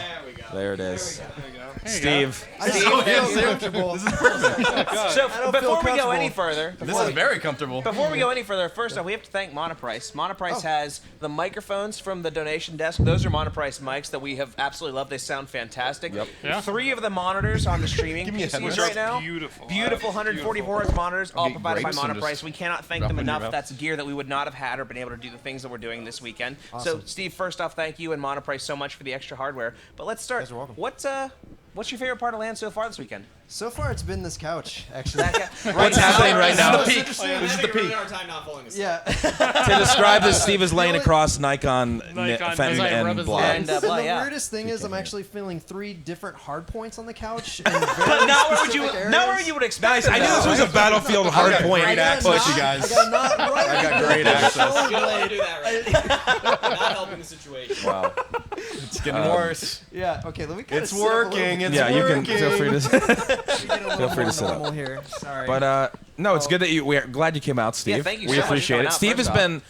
There it is. There you Steve. I don't feel comfortable. So don't before feel we go any comfortable. further, This is very comfortable. before we go any further, first off, we have to thank Monoprice. Monoprice has the microphones from the donation desk. Those are Monoprice mics that we have absolutely loved. They sound fantastic. Yep. Yeah. 3 of the monitors on the streaming Give me a PCs headline. right now. Beautiful. Beautiful 144 hertz monitors, all Get provided by grapes and Monoprice. just We cannot thank drop them it in your enough. mouth. That's gear that we would not have had or been able to do the things that we're doing this weekend. So, Steve, first off, thank you and Monoprice so much for the extra hardware. But let's start. guys are welcome. What's your favorite part of LAN so far this weekend? So far, it's been this couch, actually. What's happening right now? This is the peak. Our time not following us. Yeah. To describe this, Steve is laying across Nikon, Nikon, Fenton, as I rub and his Block. And, And the yeah. weirdest thing is I'm actually feeling 3 different hard points on the couch. In But very not where would specific you, areas. not where you would expect. Nice. them, I knew this though, was a right? battlefield hard got point great gotta push, not- you guys. I got not right. I got great access. You don't want to do that right now. Not helping the situation. Wow. It's getting worse. Yeah. Okay. Let me. Kinda It's sit up a little working. bit. It's Yeah, you working. can feel free to. Get a little feel free to more sit up. normal here. Sorry. But no, it's good that we're glad you came out, Steve. Yeah, thank you We so much for appreciate coming it. out, Steve has first off. been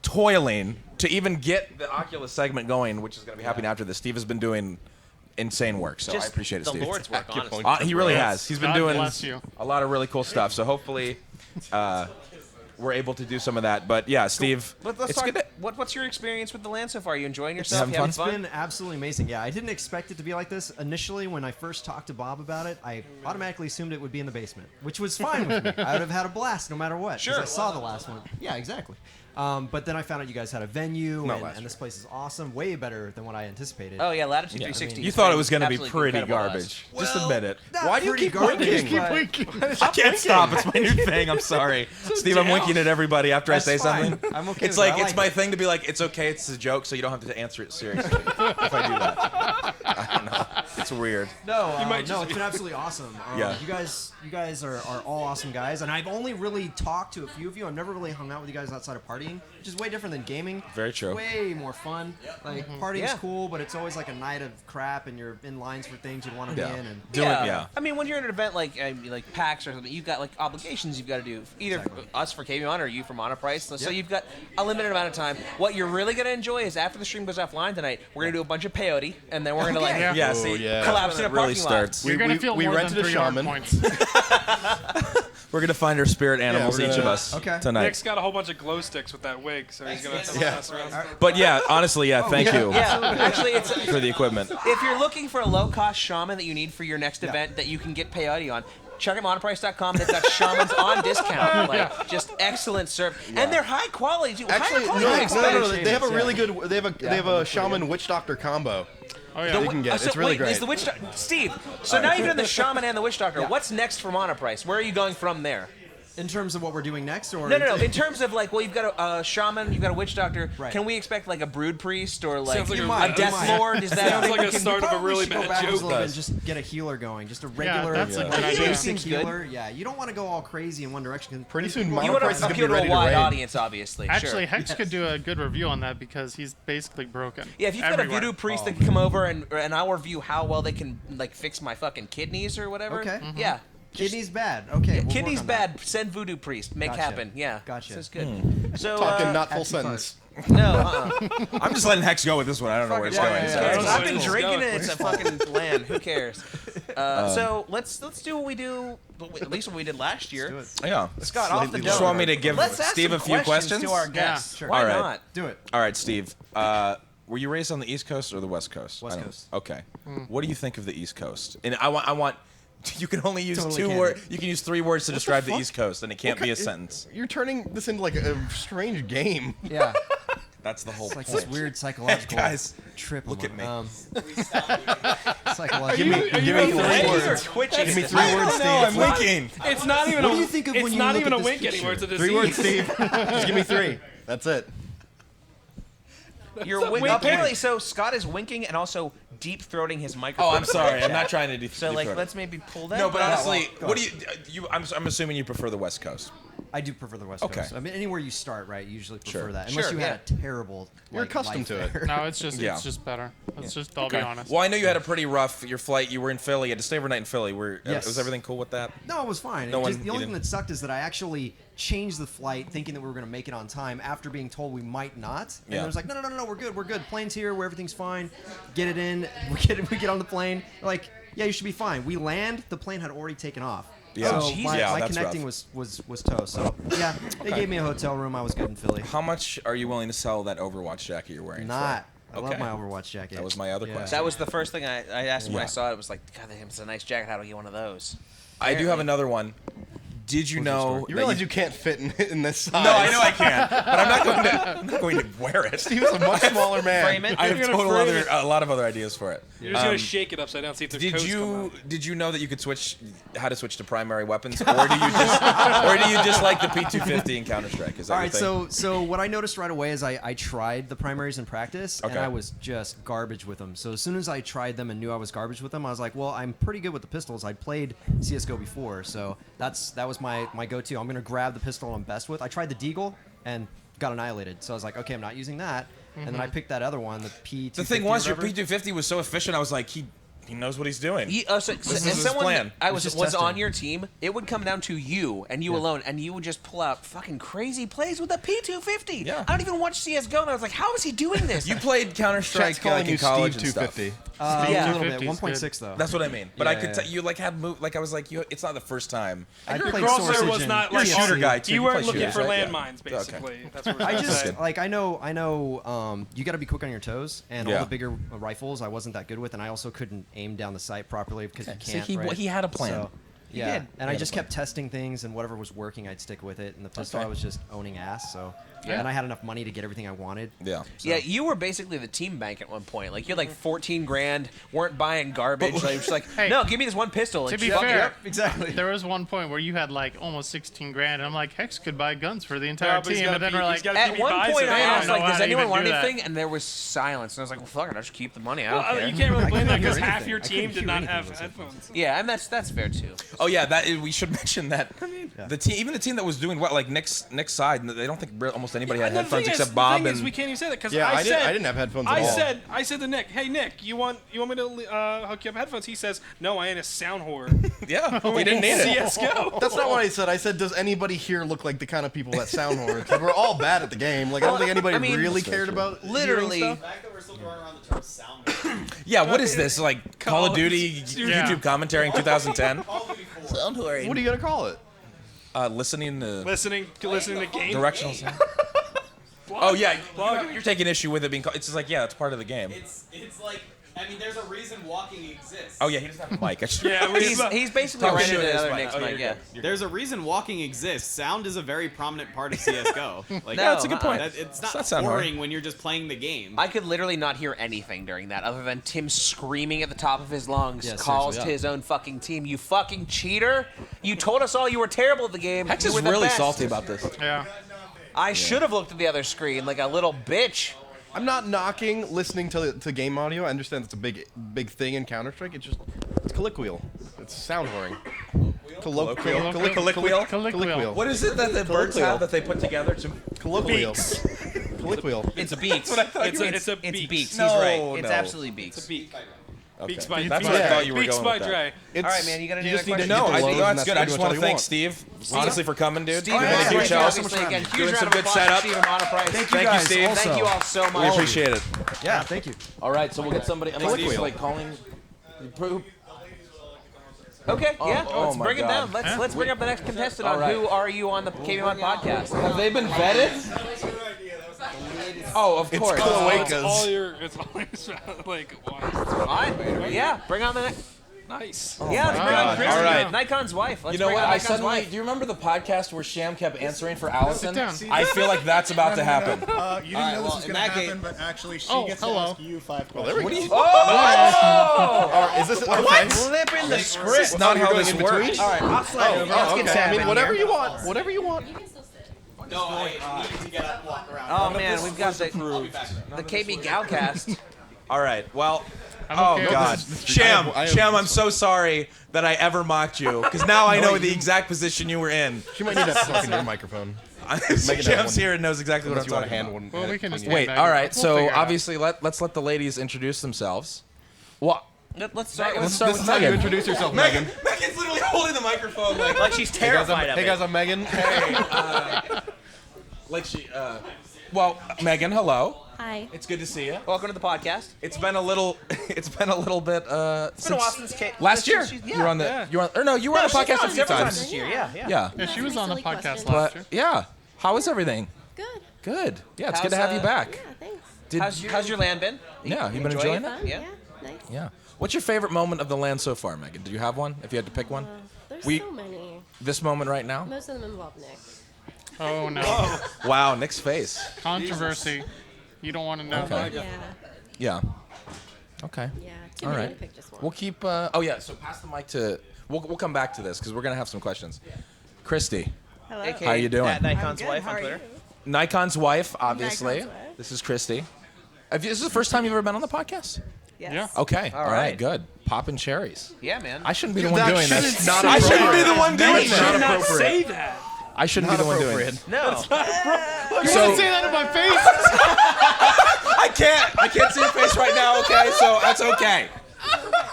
toiling to even get the Oculus segment going, which is going to be happening after this. Steve has been doing insane work, so I Just appreciate it, the Steve. Lord's work, honestly. He really has. He's been God doing bless you. a lot of really cool stuff. So hopefully, we're able to do some of that. But yeah, Steve, Let's it's talk. good. What's your experience with the LAN so far? Are you enjoying yourself? having You having It's fun? been absolutely amazing. Yeah, I didn't expect it to be like this. Initially, when I first talked to Bob about it, I automatically assumed it would be in the basement, which was fine with me. I would have had a blast no matter what. 'cause Sure. I saw the last one. Yeah, exactly. But then I found out you guys had a venue, Not and, last and this place is awesome, way better than what I anticipated. Oh yeah, Latitude 360. You is thought it was going to be absolutely pretty incredible to us. garbage. Just admit it. Not Why do you pretty keep garbage, winking? but- I can't stop. It's my new thing. I'm sorry, Steve. I'm winking at everybody after That's I say fine. something. I'm okay It's with it. like I it's like my it. thing to be like, it's okay. It's a joke, so you don't have to answer it seriously. If I do that, I don't know. It's weird. No, might just no, it's been absolutely awesome. Yeah. You guys are all awesome guys, and I've only really talked to a few of you. I've never really hung out with you guys outside of partying, which is way different than gaming. Very true. Way more fun. Like partying's Yeah. cool, but it's always like a night of crap, and you're in lines for things you want to Yeah. be in. And Yeah. I mean, when you're in an event like PAX or something, you've got like obligations you've got to do. Either us for KBMOD or you for Monoprice. So Yep. you've got a limited amount of time. What you're really gonna enjoy is after the stream goes offline tonight, we're gonna do a bunch of peyote, and then we're gonna like Yeah. Yeah. Oh, See, yeah. collapse in a it really parking starts. lot. You're gonna we- feel we more rented than a 3 hard shaman. points. We're gonna find our spirit animals, we're each of gonna- us, Okay. tonight. Nick's got a whole bunch of glow sticks with that wig, so he's gonna have to mess around. But yeah, honestly, yeah. Thank you Yeah, actually, it's for the equipment. if you're looking for a low-cost shaman that you need for your next event that you can get peyote on, check out monoprice.com. They've got shamans on discount. Like, just excellent service. And they're high quality, too. Actually, Higher no, quality. no. They have a Yeah. really good. They have a shaman witch doctor combo. Oh yeah. that you can get. So It's really wait, great. Is the witch Steve, so now you've done the shaman and the witch doctor. What's next for Monoprice? Where are you going from there? in terms of what we're doing next, or No. In terms of like, well, you've got a shaman, you've got a witch doctor. Right. Can we expect like a brood priest or like Sounds like a a- death might. lord? Is that Sounds like a we can start of a probably really should go bad back a joke. little bit and just get a healer going, just a regular, that's a good idea. basic Seems good. healer. Yeah, you don't want to go all crazy in one direction. 'cause Pretty soon, you want Monoprice to is gonna be appeal to ready a to wide raid. audience, obviously. Actually, sure. Hex could do a good review on that because he's basically broken. Yeah, if you've got a everywhere. voodoo priest that can come over and I'll review how well they can like fix my fucking kidneys or whatever. Okay. Yeah. Kidneys bad. Okay. we'll Kidneys work on that. bad. Send voodoo priest. Make Gotcha. happen. Yeah. Gotcha. This is good. So Talking not full Happy sentence. no. I'm just letting Hex go with this one. I don't know where it's going. yeah, so- yeah. I've been It's drinking going. it. It's a fucking land. Who cares? So let's do what we do. At least what we did last year. Yeah. Scott, off the Just dome. want me to give Let's ask Steve some a few questions? to our guests. sure. Why All right. not? Do it. All right, Steve. Were you raised on the East Coast or the West Coast? West I don't- Coast. Okay. What do you think of the East Coast? And I want. You can only use Totally 2 words. You can use 3 words to describe the fuck? East Coast, and it can't be a sentence. You're turning this into like a strange game. Yeah. That's the whole It's like point. this weird psychological Guys, trip. look at me. Psychological. Give me 3 Legs are words. twitching. Give me 3 words, Steve. I'm winking. It's not even. What a, do you think of it's when you not look even at a this wink picture? anymore. It's a disease. 3 words, Steve. Just give me 3. That's it. You're winking. Apparently, so Scott is winking and also deep throating his microphone. Oh, I'm sorry. I'm not trying to do. So like, let's maybe pull that. No, but back. honestly, what do I'm assuming you prefer the West Coast. I do prefer the West Okay. Coast. I mean, anywhere you start, right? You usually prefer Sure. that, unless Sure, you had a terrible. You're like, accustomed life to it. there. No, it's just Yeah. better. Let's just I'll be honest. Well, I know you had a pretty rough your flight. You were in Philly. You had to stay overnight in Philly. Yes. Was everything cool with that? No, it was fine. No one- The you only thing didn't- that sucked is that I actually changed the flight thinking that we were going to make it on time after being told we might not. And Yeah. it was like, no, we're good. Plane's here, where everything's fine. Get it in. We get on the plane. They're like, yeah, you should be fine. We land. The plane had already taken off. Yeah. So Jeez. my, Yeah, my that's connecting rough. was toast. So yeah, they gave me a hotel room. I was good in Philly. How much are you willing to sell that Overwatch jacket you're wearing? Not. for? I love Okay. my Overwatch jacket. That was my other question. That was the first thing I asked when I Yeah. saw it. It was like, God damn, it's a nice jacket. How do I get one of those? I do have another one. Did you know? You that realize you can't fit in this size. No, I know I can't, but I'm not going to wear it. Steve's a much smaller man. Frame it. I have You're gonna total frame other, it. a lot of other ideas for it. You're just gonna shake it upside down, see if there's toes come out. Did you know that you could how to switch to primary weapons, or do you just like the P250 in Counter Strike? Is that All your right, thing? so what I noticed right away is I tried the primaries in practice, and Okay. I was just garbage with them. So as soon as I tried them and knew I was garbage with them, I was like, well, I'm pretty good with the pistols. I'd played CS:GO before, so that was my go-to. I'm gonna grab the pistol I'm best with. I tried the Deagle and got annihilated. So I was like, okay, I'm not using that. And then I picked that other one, the P250. The thing was, your or whatever. P250 was so efficient. I was like, he knows what he's doing. So is his someone plan. I It was was just on testing. your team, it would come down to you and you alone, and you would just pull out fucking crazy plays with a P250. Yeah. I don't even watch CS:GO, and I was like, how is he doing this? You played Counter Strike Chat's calling in you college Steve and stuff. 250. Yeah. A little bit, 250 is 1.6 though. That's what I mean. But I Yeah, could yeah. tell you had moved. Like I was like, it's not the first time. I Your played crosser Sausage was and not You're a like shooter on- guy, too. You You weren't play looking shooters, for right? Yeah. landmines, basically. That's what I we're just saying. like I know you got to be quick on your toes, and Yeah. all the bigger rifles I wasn't that good with, and I also couldn't aim down the sight properly because you See, can't. he- right? he had a plan. So, He yeah, did. and He I had just a plan. kept testing things, and whatever was working, I'd stick with it. And the pistol, Okay. I was just owning ass. So, Yeah. and I had enough money to get everything I wanted. Yeah. So. Yeah, you were basically the team bank at one point. Like you had like 14 grand, weren't buying garbage. Like, just like, Hey, no, give me this one pistol. To Like, be fuck fair, it. exactly. there was one point where you had like almost 16 grand, and I'm like, Hex could buy guns for the entire Yeah, but he's team, gotta and then be- we're he's like, gotta At keep one buys point, it. I don't asked, know like, how does to anyone even want do that. anything? And there was silence. And I was like, well, fuck it, I'll just keep the money. I don't Well, care. you can't really blame that couldn't hear because half anything. your I couldn't team did hear not anything have with those headphones. Yeah, and that's fair too. Oh yeah, we should mention that. The team, even the team that was doing well, like Nick's side, they don't think almost anybody had And the headphones thing is- except Bob the thing and. is, we can't even say that because Yeah, I said I didn't have headphones at I all. I said to Nick, "Hey Nick, you want me to hook you up headphones?" He says, "No, I ain't a sound whore." yeah, we didn't need it. CS:GO. That's not what I said. I said, does anybody here look like the kind of people that sound horrid? 'Cause we're all bad at the game. Like, I don't think anybody I mean, really cared about hearing Literally, stuff. fact that we're still throwing around the term sound. Yeah, what is this like Call of Duty Yeah. YouTube commentary in 2010? What are you gonna call it? Listening to listening to game. directional sound. Oh yeah, you're taking issue with it being. It's just like yeah, it's part of the game. It's like, I mean, there's a reason walking exists. Oh yeah, he doesn't have a mic. Yeah, he's basically Talk rented shit is another fine. Nick's Oh, mic. you're Yeah. good. There's a reason walking exists. Sound is a very prominent part of CS:GO. Like, No, that's a good point. It's not That sound boring hard. when you're just playing the game. I could literally not hear anything during that other than Tim screaming at the top of his lungs, Yeah, calls seriously, to his own fucking team, "You fucking cheater! You told us all you were terrible at the game. Hex You is were the really best." salty about this. yeah. I should have looked at the other screen like a little bitch. I'm not knocking listening to game audio. I understand it's a big thing in Counter Strike. It's colloquial. It's sound whoring. Colloquial. Colloquial. What is it that the birds have that they put together to? Colloquial. Colloquial. It's beaks. It's a It's beak. beaks. No, He's right. It's no. absolutely beaks. It's a beak. Okay. Beaks by That's Dre. what I thought you were Beaks going by with that. Dre. It's, All right, man, you got any just other need to questions? No, get the I lows, think that's and good. I pretty just much want all to you thank want. Steve, honestly, for coming, dude. Steve, You did a thank good you, job. obviously, again, huge Doing round some of good applause setup. to Steve and Monoprice. Thank you, Steve. Thank you all so We much. appreciate it. Yeah, thank you. All right, so we'll get somebody. I think Steve's like calling. Okay, yeah. Let's my bring him God. down. Let's bring up the next contestant All on right. Who Are You on the KBMOD podcast. Have they been vetted? Oh, of course. It's all your like. Fine. Yeah, bring on the next. Nice. Yeah, let's bring on Chris. All right. Nikon's wife. Let's You know bring what? on I Nikon's suddenly. wife. Do you remember the podcast where Sham kept answering for Allison? down. I feel like that's about to happen. You didn't know this was in going to that happen, but actually she Oh, gets hello. to ask you 5 questions. What do you? Is this Flipping the script. It's not how this between? works. All right, I'll slide over. Let's get okay. Sam I mean, in whatever here. you want. Whatever you want. No, I need to get up, walk around. Oh man, we've got the KB Galcast. All right. Well. I'm Oh okay with God, this. Sham, I have- Sham, I'm so sorry that I ever mocked you, because now I know the exact position you were in. She might need to talk in your microphone. Sham's here and knows exactly what I'm Unless you want to talking hand about. one. Well, we can just Wait, hand all back. right. We'll So figure it out. obviously, let's let the ladies introduce themselves. Well, Let's start let's with start This with is how you Megan. introduce yourself, Megan. Megan's literally holding the microphone like she's terrified of Hey it. guys, I'm Megan. like she. Well, Megan, hello. Hi. It's good to see you. Welcome to the podcast. It's been a little. It's been a little bit. It's been a while since last year. Yeah. You were on the. You were on. Or no, you were on the podcast a few several times. this year. Yeah. Yeah. Yeah, she was on the Silly podcast question. last But year. yeah, how is everything? Good. Good. Yeah, it's How's, good to have you back. Yeah, thanks. Did, How's your land been? yeah, you been enjoying enjoying it? it? Yeah. Nice. Yeah. What's your favorite moment of the land so far, Megan? Do you have one? If you had to pick one, There's We- so many. this moment right now. Most of them involve Nick. Oh no. Wow, Nick's face. Controversy. You don't want to know. Okay. Yeah. Yeah. Okay. Yeah. Too All many right. to pick just one. We'll keep. Oh yeah. So pass the mic to. We'll come back to this because we're gonna have some questions. Christy, Hello. AKA How you doing? That Nikon's good. wife How on are Twitter. you? Nikon's wife, obviously. Nikon's wife. This is Christy. This is the first time you've ever been on the podcast? Yes. Yeah. Okay. All right. right. Good. Popping cherries. Yeah, man. I shouldn't be the one That doing shouldn't this. not I shouldn't be appropriate. the one doing You this. should not say that. I shouldn't be the one doing it. No. You So- didn't say that in my face. I can't see your face right now, okay? So that's okay.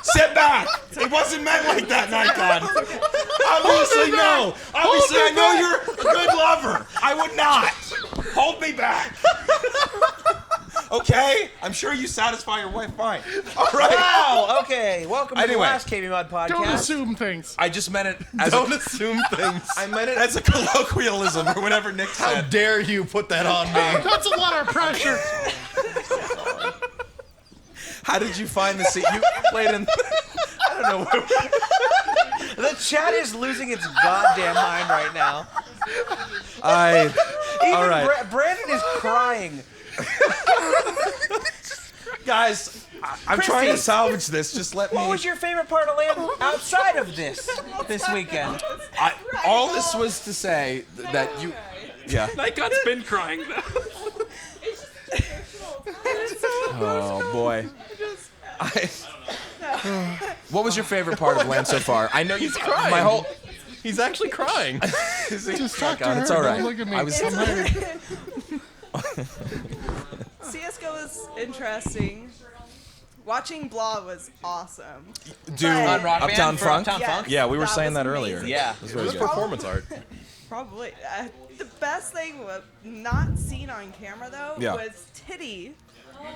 Sit back. It wasn't meant like that, Nikon. Obviously, no. Obviously, I know you're a good lover. I would not. Hold me back. Okay? I'm sure you satisfy your wife fine. All right. Wow. Okay. Welcome to the Anyway. last KBMOD podcast. Don't assume things. I just meant it as Don't assume things. I meant it as a colloquialism or whatever Nick How said. dare you put that on me? That's a lot of pressure. How did you find the scene? You played in. I don't know. The chat is losing its goddamn mind right now. Even all right. Brandon is crying. Guys, I'm trying to salvage this. Just let me. What was your favorite part of land outside of this weekend? All this was to say that you. Yeah. Nikon's been crying though. Oh boy. What was your favorite part of land so far? I know he's crying. My whole. He's actually crying. Just talk to God, her. it's all right. Don't look at me. I was. CS:GO was interesting. Watching Blah was awesome. Do But- Rock Band Uptown for Funk? Uptown Funk? Yeah, we were That saying was that earlier. amazing. Yeah. It was It very was good. performance art. Probably. The best thing was not seen on camera though Yeah. was Titty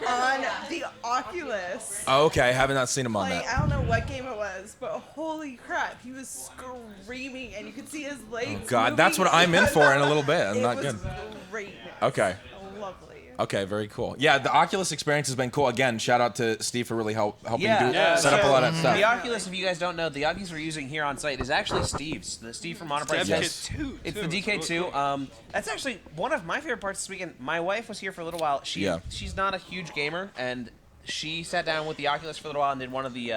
on the Oculus. Oh, okay, I have not seen him on Like, that. I don't know what game it was, but holy crap, he was screaming and you could see his legs. Oh, God, that's moving. what I'm in for in a little bit. I'm It not was good. great. Okay. Lovely. Okay, very cool. Yeah, the Oculus experience has been cool. Again, shout out to Steve for really helping set up a lot of stuff. The Oculus, if you guys don't know, the Oculus we're using here on site is actually Steve's. The Steve from Monoprice. Yes. It's the DK2. That's actually one of my favorite parts this weekend. My wife was here for a little while. She's not a huge gamer, and she sat down with the Oculus for a little while and did one of the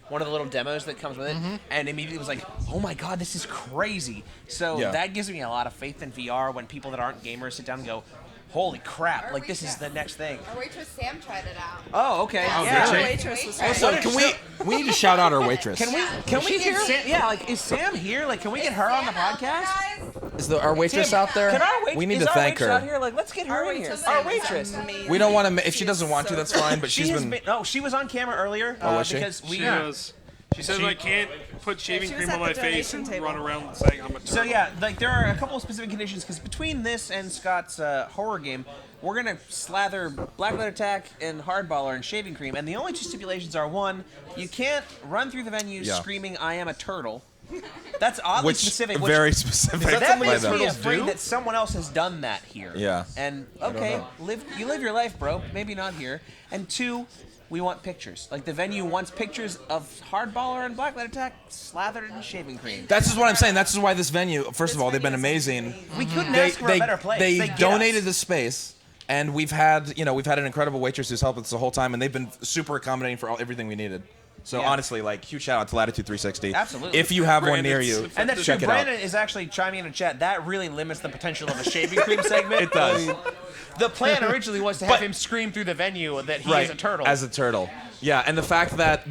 little demos that comes with it, and immediately was like, "Oh my God, this is crazy!" So Yeah. that gives me a lot of faith in VR when people that aren't gamers sit down and go, "Holy crap! Like this is the next thing." Our waitress Sam tried it out. Oh, okay. Yeah. Yeah. The waitress was great. Also, we need to shout out our waitress. Can we get Sam? Yeah, like is Sam here? Like, can we get her on the podcast? Is our waitress Tim, out there? Can our We need is to our thank waitress her. Out here? Like, let's get her in here. Our waitress. We don't want to. If she doesn't want to, that's fine. But She she's has been. No, she was on camera earlier Oh, was she? because we. She was. She says I can't put shaving she was cream on at my the face and donation run table. around saying I'm a turtle. So yeah, like there are a couple of specific conditions because between this and Scott's horror game, we're gonna slather black leather tack and hardballer and shaving cream, and the only two stipulations are: one, you can't run through the venue screaming "I am a turtle." That's oddly specific. Very specific. That by makes them. me afraid that someone else has done that here. Yeah. And okay, live your life, bro. Maybe not here. And two, we want pictures. Like the venue wants pictures of hardballer and black letter tack slathered in shaving cream. That's just what I'm saying. That's just why this venue. First of all, they've been amazing. We couldn't ask for a better place. They get donated us. the space, and we've had an incredible waitress who's helped us the whole time, and they've been super accommodating for everything we needed. So honestly, like, huge shout out to Latitude 360. Absolutely. If you have one near you, and that's check true. it out. Brandon is actually chiming in the chat. That really limits the potential of a shaving cream segment. It does. The plan originally was to have him scream through the venue that he is a turtle. As a turtle. Yeah, and the fact that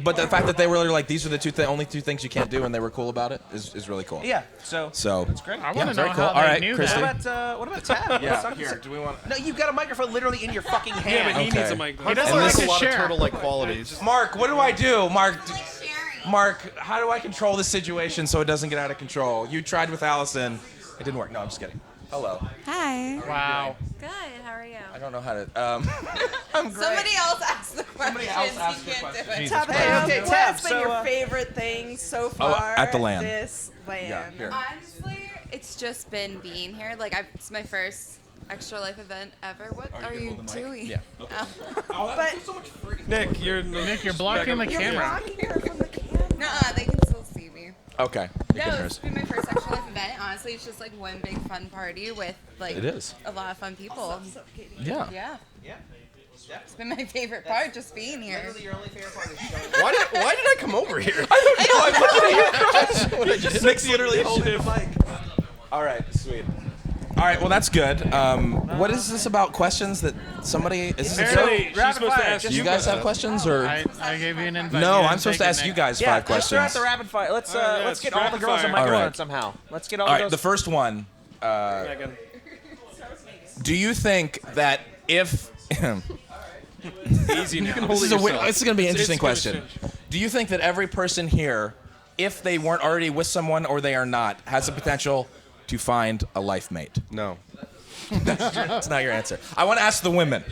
they were like, these are the only two things you can't do, and they were cool about it is really cool. Yeah. So it's great. I want to know very cool. how All they right, knew Christy. that. What about Tab? Yeah. Here, do we want? No, you've got a microphone literally in your fucking hand. Yeah, but he Okay. needs a mic. He doesn't And like there's a to lot of share. turtle-like qualities. Mark, what do I do? Mark, how do I control this situation so it doesn't get out of control? You tried with Allison. It didn't work. No, I'm just kidding. Hello. Hi. Wow. Good. How are you? I don't know how to. I'm great. Somebody else asked the question. Somebody else asked the You can't question. do it. Jesus Tab, Christ. okay, Tab, Tab's been so, your favorite thing so Oh, far at the LAN. this LAN. Yeah, here. Honestly, it's just been being here. Like, it's my first Extra Life event ever. What are you doing? Yeah. But Nick, you're blocking the you're camera. blocking her from the camera. Nuh-uh, they can still see me. Okay. No, it's been my first Extra Life event. Honestly, it's just like one big fun party with like It is. a lot of fun people. Yeah. Yeah. It's been my favorite part, just being here. Your only favorite part is Why did I come over here? Nick's literally holding the mic. All right, sweet. All right, well that's good. What is this about? Questions that somebody? Is this a Apparently, joke? she's supposed to ask Do you guys have questions or? I gave you an invite. No, You I'm didn't supposed to take it, ask you Nick. guys Yeah, 5 let's start questions. the rapid fire. Let's it's get all the rapid girls fire. on All microphone right. somehow. Let's get all All the right, girls. the first one. Megan. Do you think that if Easy now. this is going to be an interesting It's question. Do you think that every person here, if they weren't already with someone or they are not, has the potential to find a life mate? No. That's not your answer. I want to ask the women.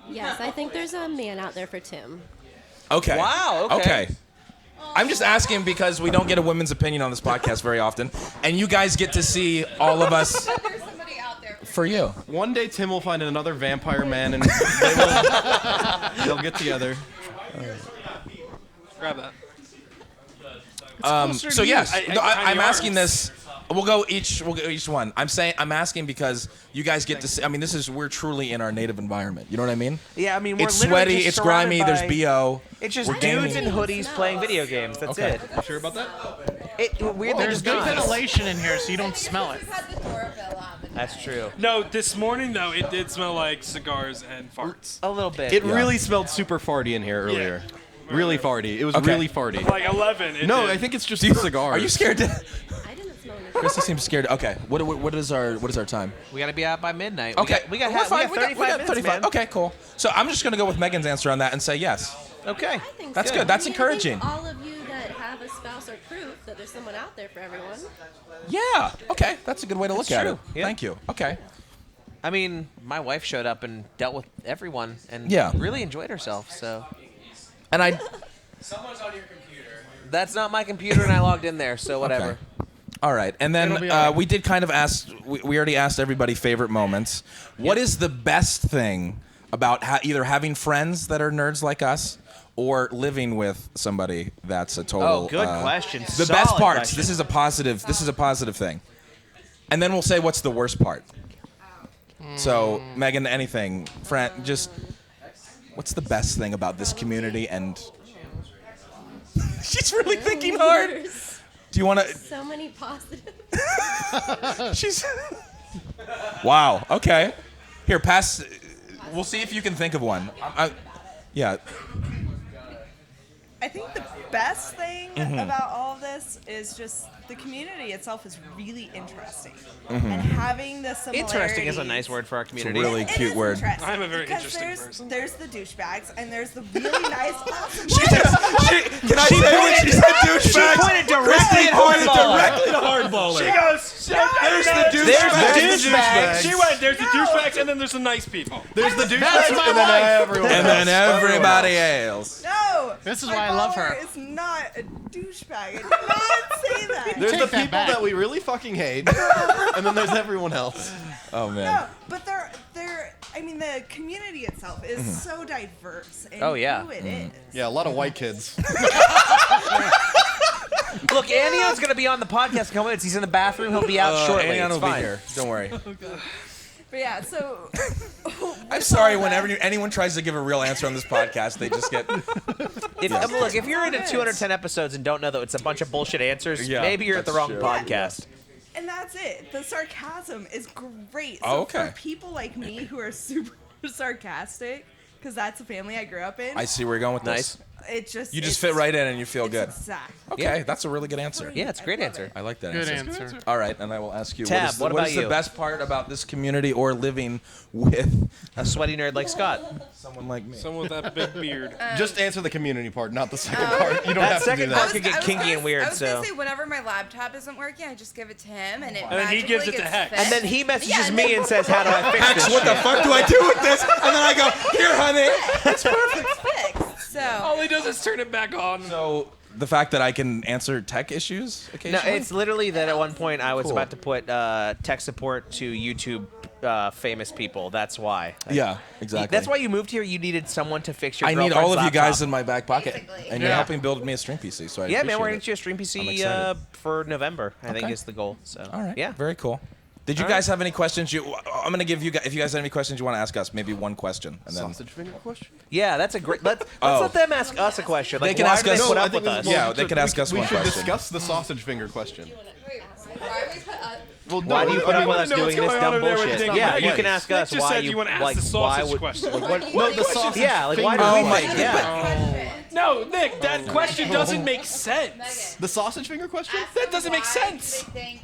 Yes, I think there's a man out there for Tim. Okay. Wow, okay. I'm just asking because we don't get a women's opinion on this podcast very often, and you guys get to see all of us. There's somebody out there. For you. One day Tim will find another vampire man and they'll get together. Grab that. So yes, I'm tiny asking arms. this. We'll go each one. I'm asking because you guys get to see. I mean, we're truly in our native environment. You know what I mean? Yeah, I mean, we're It's literally sweaty, just it's surrounded grimy, there's by- BO. It's just We're dudes gaming. in hoodies playing video games. That's Okay. it. You sure about that? Weirdly There's just good not. ventilation in here, so you don't smell it. We've had the doorbell on. That's true. No, this morning though, it did smell like cigars and farts. A little bit. It really smelled super farty in here earlier. Really farty. It was Okay. really farty. Like 11. It No, did. I think it's just the cigars. Are you scared to? I didn't smell anything. Christy seems scared. Okay. What is our time? We got to be out by midnight. Okay. We got We're fine. 35 minutes, 35. man. Okay, cool. So I'm just gonna go with Megan's answer on that and say yes. Okay. I think That's so. good. That's I mean, encouraging. I think all of you that have a spouse are proof that there's someone out there for everyone. Yeah. Okay. That's a good way to look That's at true. it. Yeah. Thank you. Okay. I mean, my wife showed up and dealt with everyone and Yeah. really enjoyed herself. So And I. Someone's on your computer. that's not my computer, and I logged in there. So whatever. Okay. All right, and It'll then be all right. we did kind of ask. We already asked everybody favorite moments. What is the best thing about either having friends that are nerds like us, or living with somebody that's a total? Oh, good question. The best Solid parts. question. This is a positive. This is a positive thing. And then we'll say what's the worst part. So Megan, anything, friend, just what's the best thing about this community? And she's really thinking hard. Do you want to? So many positives. She's. Wow. Okay. Here, pass. We'll see if you can think of one. Yeah. I think the best thing about all of this is just the community itself is really interesting. And having the similarities. Interesting is a nice word for our community. It's a really cute word. Interesting I'm a very because interesting person. There's the douchebags and there's the really nice, awesome Can I say when she said douchebag? She pointed directly at hardballer. She goes, There's the There's the douchebags. She went, there's the douchebags and then there's the nice people. There's the douchebags and then everyone. And then everybody else. No! This is my why I love her. baller is not a douchebag. I did not say that. There's Take the that people back. that we really fucking hate, and then there's everyone else. Oh man. No, but I mean, the community itself is so diverse in Oh, yeah. who it is. Yeah, a lot of white kids. Look, Anion's going to be on the podcast in a couple minutes. He's in the bathroom. He'll be out shortly. Anion It's will be fine. here. Don't worry. But yeah, so. I'm sorry. Whenever anyone tries to give a real answer on this podcast, they just get. Look, if you're into 210 episodes and don't know that it's a bunch of bullshit answers, Yeah, maybe you're at the that's wrong true. podcast. And that's it. The sarcasm is great. So Oh, okay. for people like me who are super sarcastic, because that's the family I grew up in, I see where you're going with Nice. this. it just You just it's- fit right in and you feel it's good. Exactly. Okay, that's a really good answer. Yeah, it's a great answer. I like that Good answer. answer. All right, and I will ask you, Tab, what what about is you? the best part about this community or living with A sweaty nerd like Scott. someone like me? Someone with that big beard. Just answer the community part, not the second part. You don't That have to do second that. part could get kinky and weird, I was so. gonna say whenever my laptop isn't working, I just give it to him, and it And then he gives it to magically Hex. gets And then he fixed. messages Yeah, me and says, how do I fix Hex, this what the shit? fuck do I do with this? And then I go, here, honey. It's fixed. So All he does is turn it back on. So the fact that I can answer tech issues No, occasionally? it's literally that at one point I was Cool. about to put tech support to YouTube famous people. That's why. Yeah, exactly. That's why you moved here. You needed someone to fix your I need girlfriend's all of you guys laptop. in my back pocket, Basically. and you're helping build me a stream PC. So I Yeah, man, we're appreciate going to get you a stream I'm PC excited. for November, I think Okay. is the goal. So, All right. Yeah. Very cool. Did you All guys have any questions? I'm gonna give you guys. If you guys have any questions you want to ask us, maybe one question, and then Sausage finger question? Yeah, that's a great. Let's Oh. let them ask us a question. Like, They can why ask do they us- put No, up with us? Yeah, they can ask us We one should question. discuss the sausage finger question. Well, Why do you put up with us know doing what's this going dumb on over there with bullshit? Nick Yeah, and you Megan. can ask Nick us just why said you you wanna ask like the why sausage would question. No, the sausage yeah like why do finger we Oh my think God. yeah No, Nick, that question doesn't make sense. The sausage finger question? That doesn't make sense. They think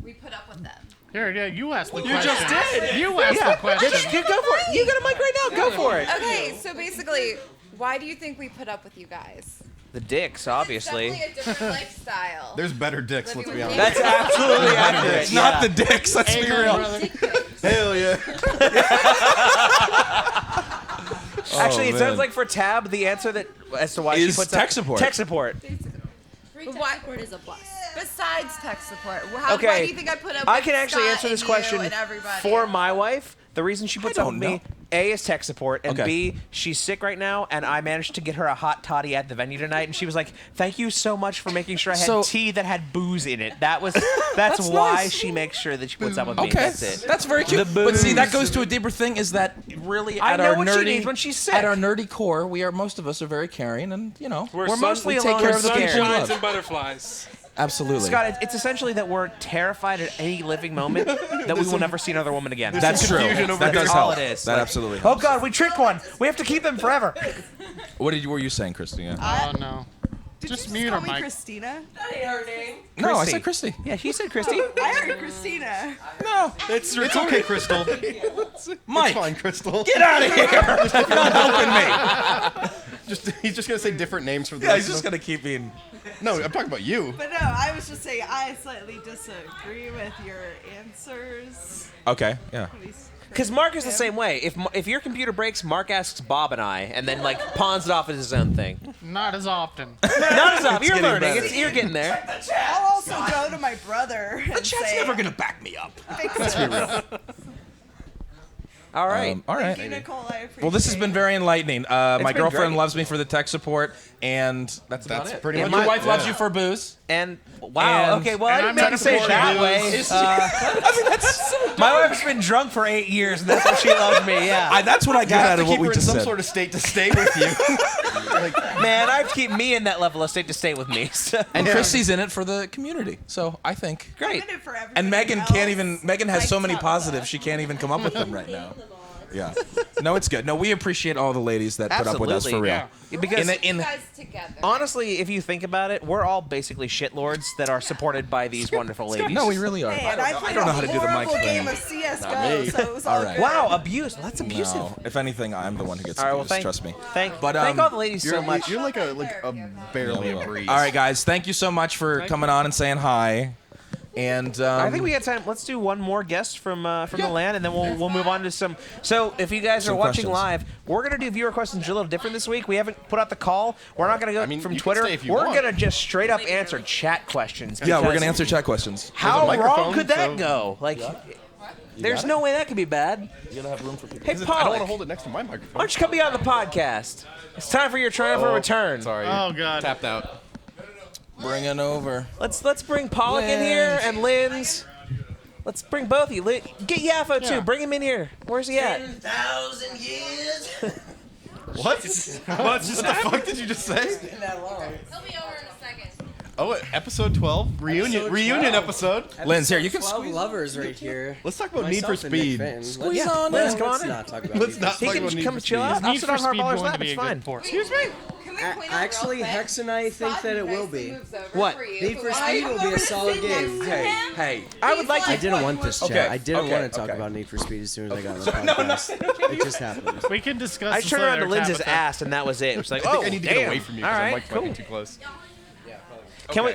we put up with them. Here, yeah, you asked the You question. just did. You asked the question. you go for it. You got a mic right now. Go for it. Okay, so basically, why do you think we put up with you guys? The dicks, obviously. It's definitely a different lifestyle. There's better dicks, let's be honest. That's absolutely accurate. It's not yeah. the dicks. Let's be Amen, real. brother. Hell yeah. Actually, it man. sounds like for Tab, the answer that as to why Is she puts tech up, support. Tech support. Free tech Why- support is a plus. Besides tech support, why Okay. do you think I put up I with can actually Scott answer this and you question and everybody? for my wife. The reason she puts up with don't me, know. A, is tech support, and Okay. B, she's sick right now, and I managed to get her a hot toddy at the venue tonight, and she was like, "Thank you so much for making sure I had So- tea that had booze in it." That's why nice. she makes sure that she puts up with me. Okay, That's it. that's very cute. The But see, that booze. goes to a deeper thing. Is that really I at know our what she nerdy needs when she's sick. at our nerdy core? Most of us are very caring, and We're mostly we take alone care and of the people we scared. Sunshines love. and butterflies. Absolutely. Scott, it's essentially that we're terrified at any living moment that we will never see another woman again. That's true. confusion over That here. does all help. it is. That Like, absolutely. Oh Helps. God, we tricked one. We have to keep them forever. What were you saying, Christina? Oh no. Did Just you mute call her, me Mike. Christina? No, I Christy. said Christy. Yeah, he said Christy. I heard Christina. No, It's It's okay, Crystal. Mike, It's fine, Crystal. get out of here! You're not helping me. He's just gonna say different names for the Yeah, rest he's just of gonna keep being. No, I'm talking about you. But no, I was just saying I slightly disagree with your answers. Okay. Yeah. At least Because Mark is the same way. If your computer breaks, Mark asks Bob and I, and then like pawns it off as his own thing. Not as often. Not as often. You're getting learning. better. You're getting there. I'll also go to my brother and say, gonna back me up. fix it. All right. All right. Thank you, Nicole. I appreciate Well, this has been very enlightening. My been girlfriend great. loves me for the tech support, and that's about it. pretty And much your it, wife loves yeah. you for booze. And wow. And- Okay. Well, I and didn't I'm mean to say it not that way. My wife's been drunk for 8 years, and that's what she loves me. Yeah. That's what I You got have out to of what keep we her in just some said. sort of state to stay with you. Man, I have to keep me in that level of state to stay with me. So. And Christy's in it for the community, so I think. Great. it for And everybody Megan else. can't even. Megan has so many Like, positives, she can't even come up with them right now. Yeah. No, it's good. No, we appreciate all the ladies that put up with us for real. Yeah. Because You guys together. honestly, if you think about it, we're all basically shitlords that are supported by these wonderful ladies. No, we really are. And I played don't know a how to do the mic horrible thing. game of CS:GO, so it was all All right. good. Wow, abuse. That's abusive. No, if anything, I'm the one who gets All right, well, abused. thank, Trust me. thank all the ladies so much. You're like a barely a breeze. All right, guys. Thank you so much for coming on and saying hi. And I think we got time. Let's do one more guest from the LAN, and then we'll move on to some. So if you guys are Some watching questions. live, we're gonna do viewer questions a little different this week. We haven't put out the call. We're not gonna go from you can Twitter. stay if you We're want. gonna just straight up answer chat questions. yeah, we're because gonna answer chat questions. How wrong microphone, could that so- go? Like, there's got no way that could be bad. You gotta have room for people. Hey, I don't Pollock, want to hold it next to my microphone. why don't you come be on the podcast? It's time for your triumphant return. Sorry. Oh God. Tapped out. Bring it over. Let's bring Pollock in here and Linz. Let's bring both of you. Get Yaffo too. Bring him in here. Where's he at? 10,000 years. What? What the fuck did you just say? He'll be over in a second. Oh, episode 12 reunion episode. Linz, here you can 12 lovers right here. Let's talk about Need for Myself and Nick Speed. Finn. Squeeze Let's- on Linz, in. come on Let's in. not talk about Let's Need not for He talk can about Need come for chill Speed. out. I'll Need sit for on Speed Hardballer's going lap. to be It's a fine. good port. Excuse me. Can we point out Actually, real quick? Hex and I think that it will Nicely be. moves over What? for you. Need for Who Speed I will be come a over solid to sit game. next to him. Hey. I would like I to. didn't want this chat. Okay, I didn't okay, want to talk okay. about Need for Speed as soon as I got on the podcast. It just happened. We can discuss. I this turned around to later, Linz's Tabitha. ass, and that was it. It was like, I think oh, I need to damn. get away from you All because I'm right, like cool. fucking too close. Can we?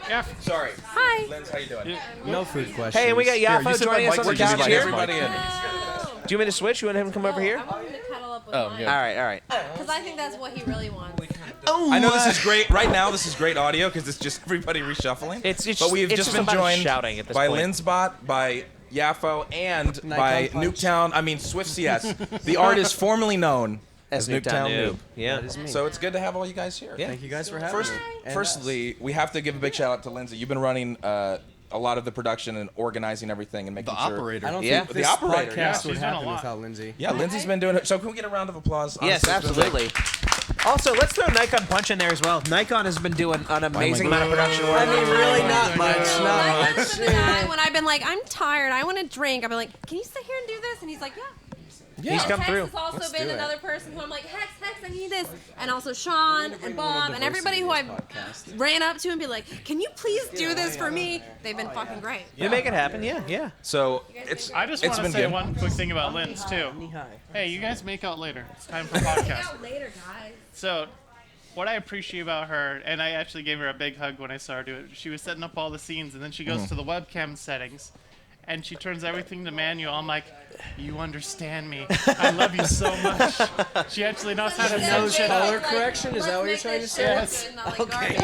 Yeah. Sorry. Hi. Linz, how you doing? No food questions. Hey, we got Here, you Yaffo sit joining by us on the Mike's, or couch just here. invite Everybody in. Do you want me to switch? You want him to come over here? I want him to cuddle up with Oh, mine. yeah. All right, all right. Because I think that's what he really wants. I know this is great. Right now, this is great audio because it's just everybody reshuffling. But we've it's just been about joined shouting at this by point. Linzbot, by Yaffo, and by Punch. Nuketown. I mean, Swift CS, the artist formerly known as Nuketown Nuketown Noob. Noob. Yeah. That is me. So it's good to have all you guys here. Yeah. Thank you guys for having me. And Firstly, we have to give a big shout out to Lindsay. You've been running a lot of the production and organizing everything and making The sure. operator. I don't Yeah. think The this operator, podcast yeah. She's would done a happen lot. without Lindsay. Yeah, Lindsay's been doing it. So can we get a round of applause? Yes, Honestly, it's been absolutely. Also, let's throw Nikon Punch in there as well. Nikon has been doing an amazing amount of production work. I mean, really not much. Not That's much. the guy when I've been like, I'm tired, I want to drink. I've been like, can you sit here and do this? And he's like, yeah. He's come Hex through. has also Let's been do it. another person who I'm like, Hex, I need this. And also Sean and Bob and everybody who I ran up to and be like, can you please do this for me? They've been fucking great. You make it happen, yeah, yeah. So it's I just it's want to been say good. one quick thing about Linz too. Hey, you guys make out later. It's time for podcast. Later, guys. So, what I appreciate about her, and I actually gave her a big hug when I saw her do it. She was setting up all the scenes, and then she goes to the webcam settings, and she turns everything to manual. I'm like, you understand me. I love you so much. She actually knows how to No set shit color up. correction? Is that what you're trying to say? Yes. Okay.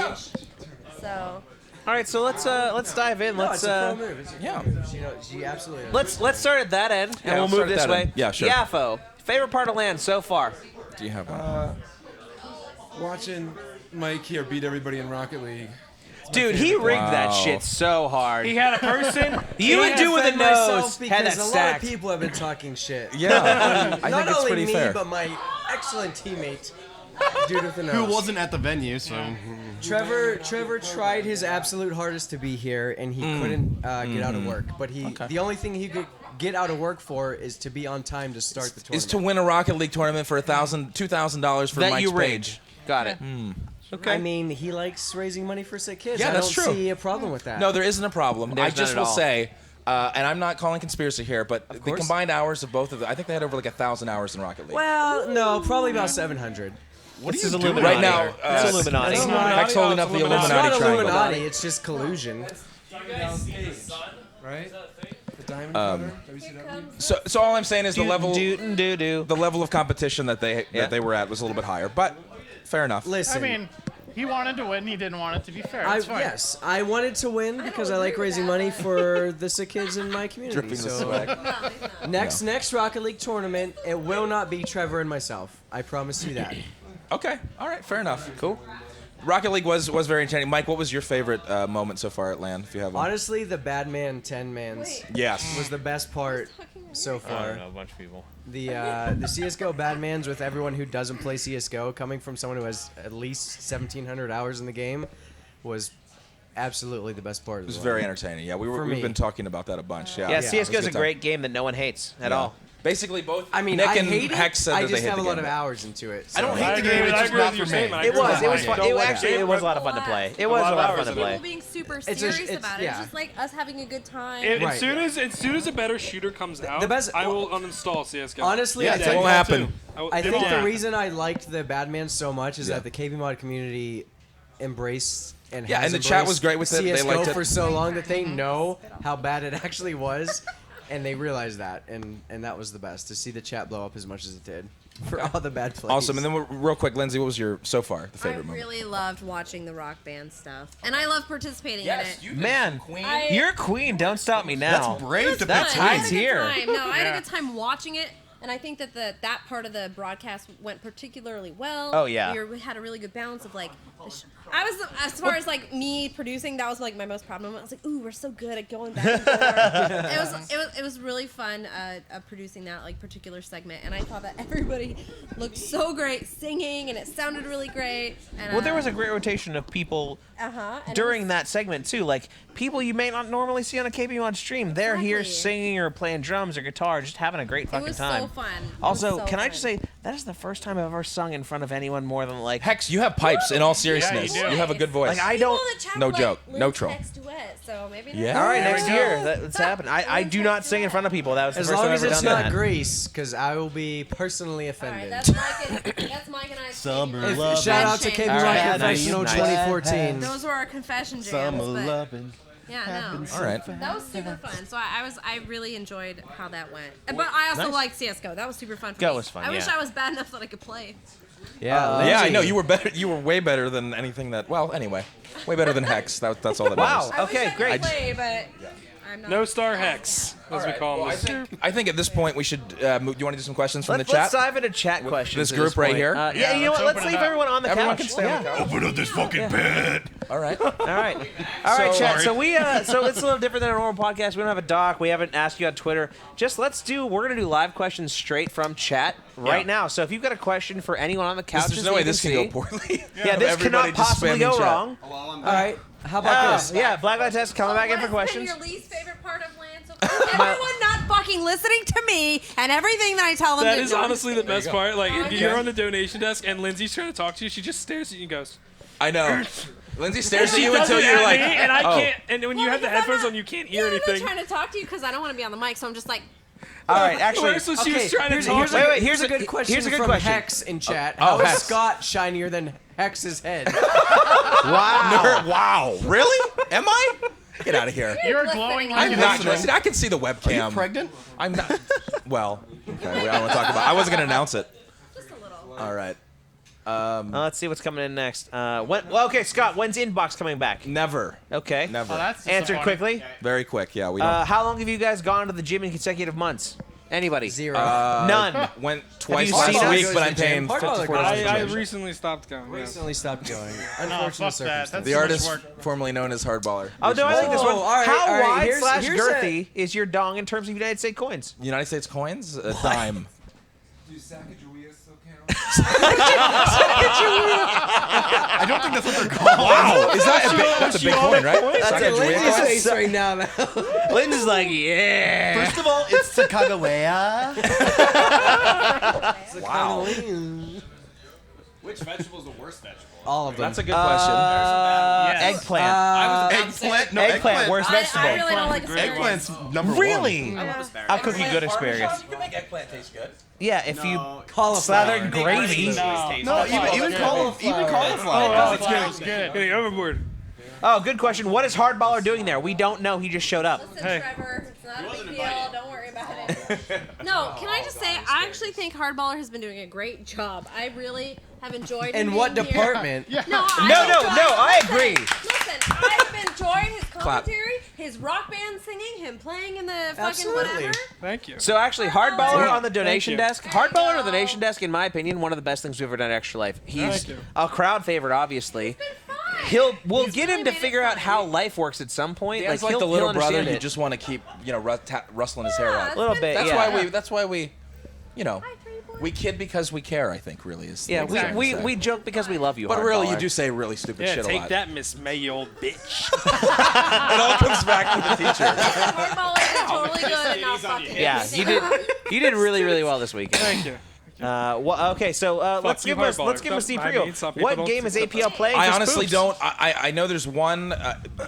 So. All right, so let's dive in. No, Let's it's a pro move. Yeah. She absolutely knows. let's start at that end, and Yeah, we'll I'll move start at this that way. end. Yeah, sure. Yaffo, favorite part of LAN so far? Do you have one? Watching Mike here beat everybody in Rocket League. Dude, he rigged that Wow. shit so hard. He had a person. You would do with a defend myself nose. Had that because a lot of stacked. people have been talking shit. Yeah. I Not think it's only pretty me, fair. but my excellent teammate, dude with the nose. Who wasn't at the venue, so. Trevor tried his absolute hardest to be here, and he couldn't get out of work. But the only thing he could get out of work for is to be on time to start the tournament. Is to win a Rocket League tournament for $2,000 for that Mike's you page. rigged. Got it. I mean, he likes raising money for sick kids. Yeah, I that's don't true. see a problem with that. No, there isn't a problem. There's I just none at will all. say, and I'm not calling conspiracy here, but the course. combined hours of both of them, I think they had over like 1,000 hours in Rocket League. Well, no, probably about 700. What This are is you doing Illuminati. Right now, It's Illuminati. That's not- Hex holding up the It's Illuminati not triangle. Illuminati. It's just collusion. Right? The diamond cutter? WCW? So all I'm saying is the level Do. the level of competition that they were at was a little bit higher, but fair enough. I Listen, mean, he wanted to win. He didn't want it to be fair. It's fine. yes, I wanted to win because I like raising money for the sick kids in my community. Dripping the So swag. next Rocket League tournament, it will not be Trevor and myself. I promise you that. Okay, all right, fair enough. Cool. Rocket League was very entertaining. Mike, what was your favorite moment so far at LAN, if you have one? Honestly, the bad man 10 mans Yes. was the best part so I far. don't know, a bunch of people. The CS:GO bad mans with everyone who doesn't play CS:GO coming from someone who has at least 1,700 hours in the game was absolutely the best part. It was very entertaining. Yeah, we've me. been talking about that a bunch. Yeah. Yeah, It was CS:GO is a good time. great game that no one hates at all. Basically, both. I mean, Nick I and hate Hex it. said I that they just hate have a the lot game. of hours into it. I don't so- hate the game. It's just not for me. It was fun. It actually was a lot of fun to play. It was a lot of fun to play. People being super It's serious it's- about it. yeah. It's just like us having a good time. As soon as a better shooter comes out, the best- I will uninstall CS:GO. Honestly, Yeah, it won't happen. I think Yeah. the reason I liked the Badman so much is that the KBMOD community embraced and Yeah, has and the chat embraced was great with it. They CS:GO liked it. for so long that they know how bad it actually was, and they realized that, and that was the best to see the chat blow up as much as it did for all the bad plays. Awesome. And then real quick, Lindsay, what was your so far the I favorite moment? really loved watching the Rock Band stuff, and I love participating in it. Man, I- you're queen. Don't stop me now. That's brave to That be I had tide's a good here. time. No, I had a good time watching it, and I think that that part of the broadcast went particularly well. Oh, yeah. We had a really good balance of like. I was, as far as like me producing, that was like my most proud moment. I was like, ooh, we're so good at going back and forth. It was really fun producing that like particular segment, and I thought that everybody looked so great singing, and it sounded really great. And, Well, there was a great rotation of people during that segment too. Like people you may not normally see on a KBMOD stream. They're here Exactly. singing or playing drums or guitar, just having a great fucking was so time. fun. It Also, was so can I fun. just say that is the first time I've ever sung in front of anyone more than like Hex, you have pipes. In all seriousness, Yeah, you have a good voice. Like I don't. No joke. No troll. So maybe Yeah. All right, There next we go. year that's happening. I do not sing in front of people. That was the as first long time as I've ever it's done not that. Grease, because I will be personally offended. That's Mike and I. Summer If- shout out to KBMOD All right, Professional nice. 2014. Those were our confession jams. Summer but loving. yeah, no. All right. That was super fun. So I really enjoyed how that went. But I also Nice. liked CS:GO. That was super fun for Go me. was fun, I wish yeah. I was bad enough that I could play. Yeah, Yeah, I Lindsay. know you were better. You were way better than anything that. Well, anyway, way better than Hex. That's all that Wow. matters. I wish I Okay, could great. play, but I'm not. No Star Hex, as we call him. I think at this point we should. Move, do you want to do some questions from Let's the chat? dive into chat questions. this at group right point. here? Yeah, you know what? Let's open it leave up. everyone on the Everyone couch. can stay on the couch. Open up this fucking bed. All right. All right. All right, So- chat. So we so it's a little different than a normal podcast. We don't have a doc. We haven't asked you on Twitter. Just we're gonna do live questions straight from chat right now. So if you've got a question for anyone on the couch, There's no way this can go poorly. Yeah, this Everybody cannot just possibly spamming go chat. wrong. All right, how about this? Yeah, Blacklight Test coming back in for What has been questions. your least favorite part of LAN so far? Everyone not fucking listening to me and everything that I tell them That to is do. honestly the best part. Like, if Okay. you're on the donation desk and Lindsay's trying to talk to you, she just stares at you and goes. I know. Lindsay stares at She you does until it you're at like, me, and I oh. can't. And when you have the because I'm headphones not- on, you can't hear Yeah, I've been anything. trying to talk to you because I don't want to be on the mic, so I'm just like, All right, actually, Where's the she was trying to talk? Here's a good question here's a good from question. Hex in chat. Oh, How is Hex. Scott shinier than Hex's head? Wow. Wow. Really? Am I? Get out of here. You're glowing like I'm an not. angel. Listen, I can see the webcam. Are you pregnant? I'm not. Well, okay. I don't want to talk about. I wasn't gonna announce it. just a little. All right. Let's see what's coming in next. Okay, Scott, when's Inbox coming back? Never. Okay. Never. Oh, that's Answered disappointing. quickly. Very quick. Yeah. We don't. How long have you guys gone to the gym in consecutive months? Anybody? Zero. None. Went twice you last seen us? week, but I'm Goes to the paying gym. Hardball $54 I a day. recently stopped going. Yeah. Recently stopped going. No, Unfortunate fuck that. circumstances. That's The too much artist work. formerly known as Hardballer. Oh, no, I like this one. Oh, all right, How all right, wide here's- slash here's girthy is your dong in terms of United States coins? United States coins, a dime. Do Sacagawea still count? I don't think that's what they're called. Wow, is that a big, that's a big coin, right? That's Sacagawea a Lindsay's coin? face right now. Lynn's like, yeah. First of all, it's Sacagawea. Wow. Which vegetable is the worst vegetable? All of them. That's a good question. Yes. Eggplant. Eggplant? No, Eggplant, worst vegetable. I really don't like asparagus. Eggplant's number one. Really? I love asparagus. I'll cook you good asparagus. You can make eggplant taste good. Yeah, if you cauliflower. slather in gravy. No, even cauliflower. Oh, it's good. Getting overboard. Oh, good question. What is Hardballer doing there? We don't know. He just showed up. Listen, Trevor, it's not a big deal. Don't worry about it. No, can I just say, I actually think Hardballer has been doing a great job. I really have enjoyed him In what being here. department? No, No, I agree. Listen, I've enjoyed his commentary, his rock band singing, him playing in the fucking Absolutely. whatever. Thank you. So actually, Hardballer on the donation you. desk. There you Hardballer on the go. donation desk, in my opinion, one of the best things we've ever done at Extra Life. He's Thank you. a crowd favorite, obviously. Fine. We'll He's get really him to made it figure out fun. how life works at some point. Dan's like he'll, the little he'll brother understand you it. just want to keep, rustling his hair Yeah, out. it's A little been bit, That's yeah. why we, we kid because we care. I think really is. the Yeah, exact thing we to say. we joke because we love you. But really, you Hardballer. do say really stupid Yeah, shit a take lot. that, Miss May, you old bitch. It all comes back to the teacher. Hardballer is totally good and not fucking Yeah, anything. You did really, really well this weekend. Thank you. Okay, so let's give us a sneak preview. What game is APL playing? I Just honestly poofs. don't. I know there's one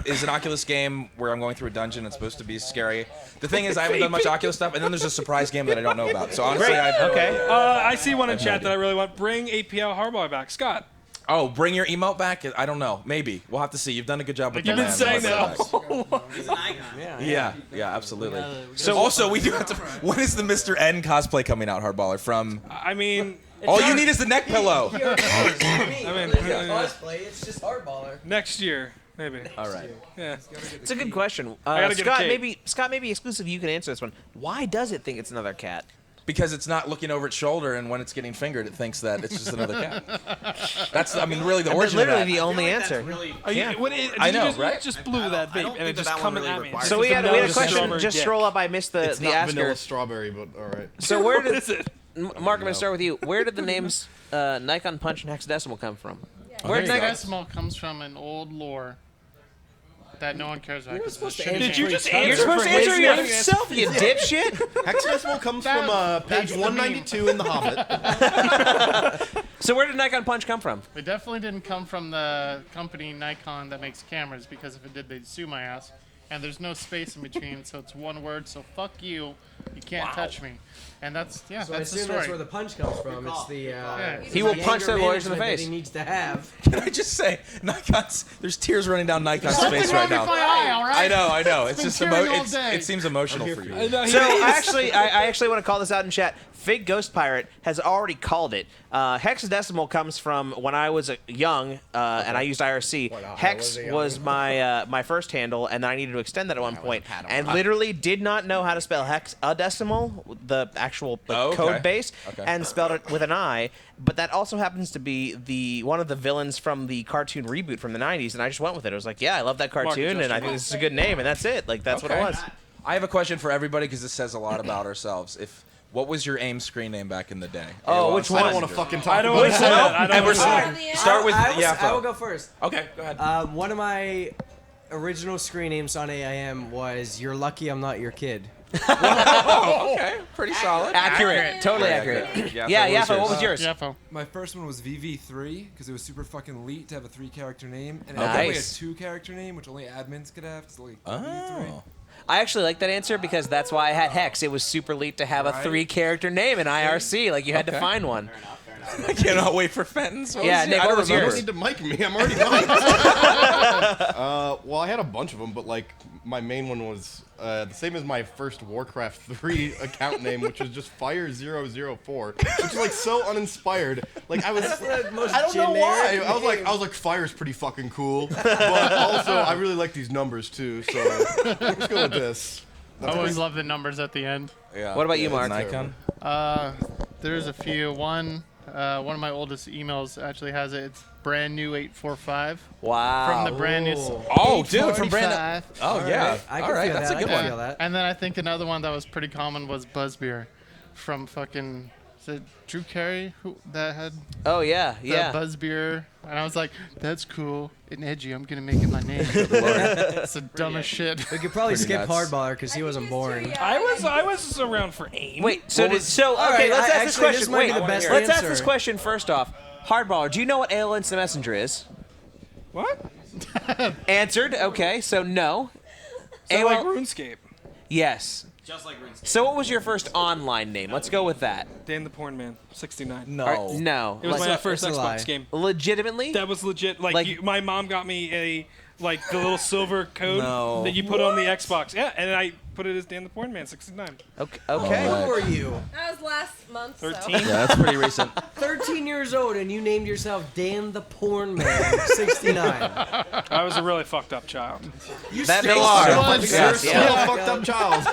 is an Oculus game where I'm going through a dungeon. It's supposed to be scary. The thing is, I haven't done much Oculus stuff, and then there's a surprise game that I don't know about. So honestly, I see one in chat that I really want. Bring APL Hardball back, Scott. Oh, bring your emote back? I don't know. Maybe. We'll have to see. You've done a good job with You've been saying that. He's an icon. Yeah, absolutely. So also, we do have to. When is the Mr. N cosplay coming out, Hardballer? From. I mean. All you need is the neck pillow. Cosplay, it's just Hardballer. Next year, maybe. All right. Yeah. It's a good question. I gotta get a cape. Scott, maybe exclusive. You can answer this one. Why does it think it's another cat? Because it's not looking over its shoulder, and when it's getting fingered, it thinks that it's just another cat. That's, I mean, really the origin of that. Literally the only answer. I know, right? Just blew that vape, and it just coming at me. So we had a question. Just scroll up. I missed It's the not asker. vanilla strawberry, but all right. So where did is it? Mark? I'm gonna start with you. Where did the names Nikon Punch and Hexadecimal come from? Where Hexadecimal comes from an old lore that no one cares about. Did you just answer? You're supposed to answer yourself, you dipshit. Hexadecimal comes from page 192 in The Hobbit. So where did Nikon Punch come from? It definitely didn't come from the company Nikon that makes cameras, because if it did, they'd sue my ass. And there's no space in between, so it's one word. So fuck you. You can't touch me. And that's So I that's the assume story. that's where the punch comes from. It's the He will punch their lawyers in the management face. that he needs to have. Can I just say, Nikon's? There's tears running down Nikon's Something face wrong right now. with my eye, all right? I know. It's been just tearing all day. it seems emotional for you. So I actually want to call this out in chat. Fake Ghost Pirate has already called it. Hexadecimal comes from when I was young and I used IRC. Hex was my first handle, and then I needed to extend that at one point, and literally did not know how to spell hexadecimal, the actual code base, and spelled it with an I. But that also happens to be one of the villains from the cartoon reboot from the 90s, and I just went with it. I was like, yeah, I love that cartoon, and I think this is a good name, and that's it. Like, that's what it was. I have a question for everybody because this says a lot about ourselves. What was your AIM screen name back in the day? Oh, which one? I don't want to fucking talk I don't about want to say that. I don't want to say that. Start with I will go first. Okay, go ahead. One of my original screen names on AIM was "You're lucky I'm not your kid." Okay, pretty solid. Accurate. Totally accurate. Yeah, Yaffa, what was yours? Yaffa. My first one was VV3 because it was super fucking elite to have a 3-character name, and it Nice. had only a 2-character name, which only admins could have. It's like VV3. I actually like that answer because that's why I had Hex. It was super elite to have a 3-character name in IRC. Like, you had to find one. I cannot wait for Fenton's. Yeah, Nick, what was You don't yours? need to mic me. I'm already mic'd. Well, I had a bunch of them, but like my main one was the same as my first Warcraft 3 account name, which was just Fire004, which is like so uninspired. Like I don't know why. I was like Fire's pretty fucking cool, but also I really like these numbers too. So let's go with this. I always love the numbers at the end. Yeah. What about you, Mark? Nikon. There's a few. One of my oldest emails actually has it. It's brand new 845. Wow. From the brand new. Oh, dude, from brand. 845. Oh, yeah. I All can right, feel that's that. a good I can one. feel that. And then I think another one that was pretty common was Buzzbeer, from fucking. Is it Drew Carey that had Oh, yeah, the yeah. Buzzbeer? And I was like, that's cool and edgy. I'm gonna make it my name. It's the dumbest shit. We could probably Pretty skip nuts. Hardballer because he wasn't born. I was around for AIM. Wait, so okay, Alright, let's ask this actually, question. this might be the best let's ask answer. this question first off. Hardballer, do you know what AOL Instant Messenger is? What? Answered. Okay, so no. So like RuneScape. Yes. Just like RuneScape. So what was your first online name? Let's go with that. Dan the Porn Man, 69. No. No. It was my first It's a lie. Xbox game. Legitimately? That was legit. Like my mom got me the little silver code No. that you put on the Xbox. Yeah, and I put it as Dan the Porn Man, 69. Okay. How old were you? That was last month. 13. Yeah, that's pretty recent. 13 years old, and you named yourself Dan the Porn Man, 69. I was a really fucked up child. That they are. You're still a fucked up child.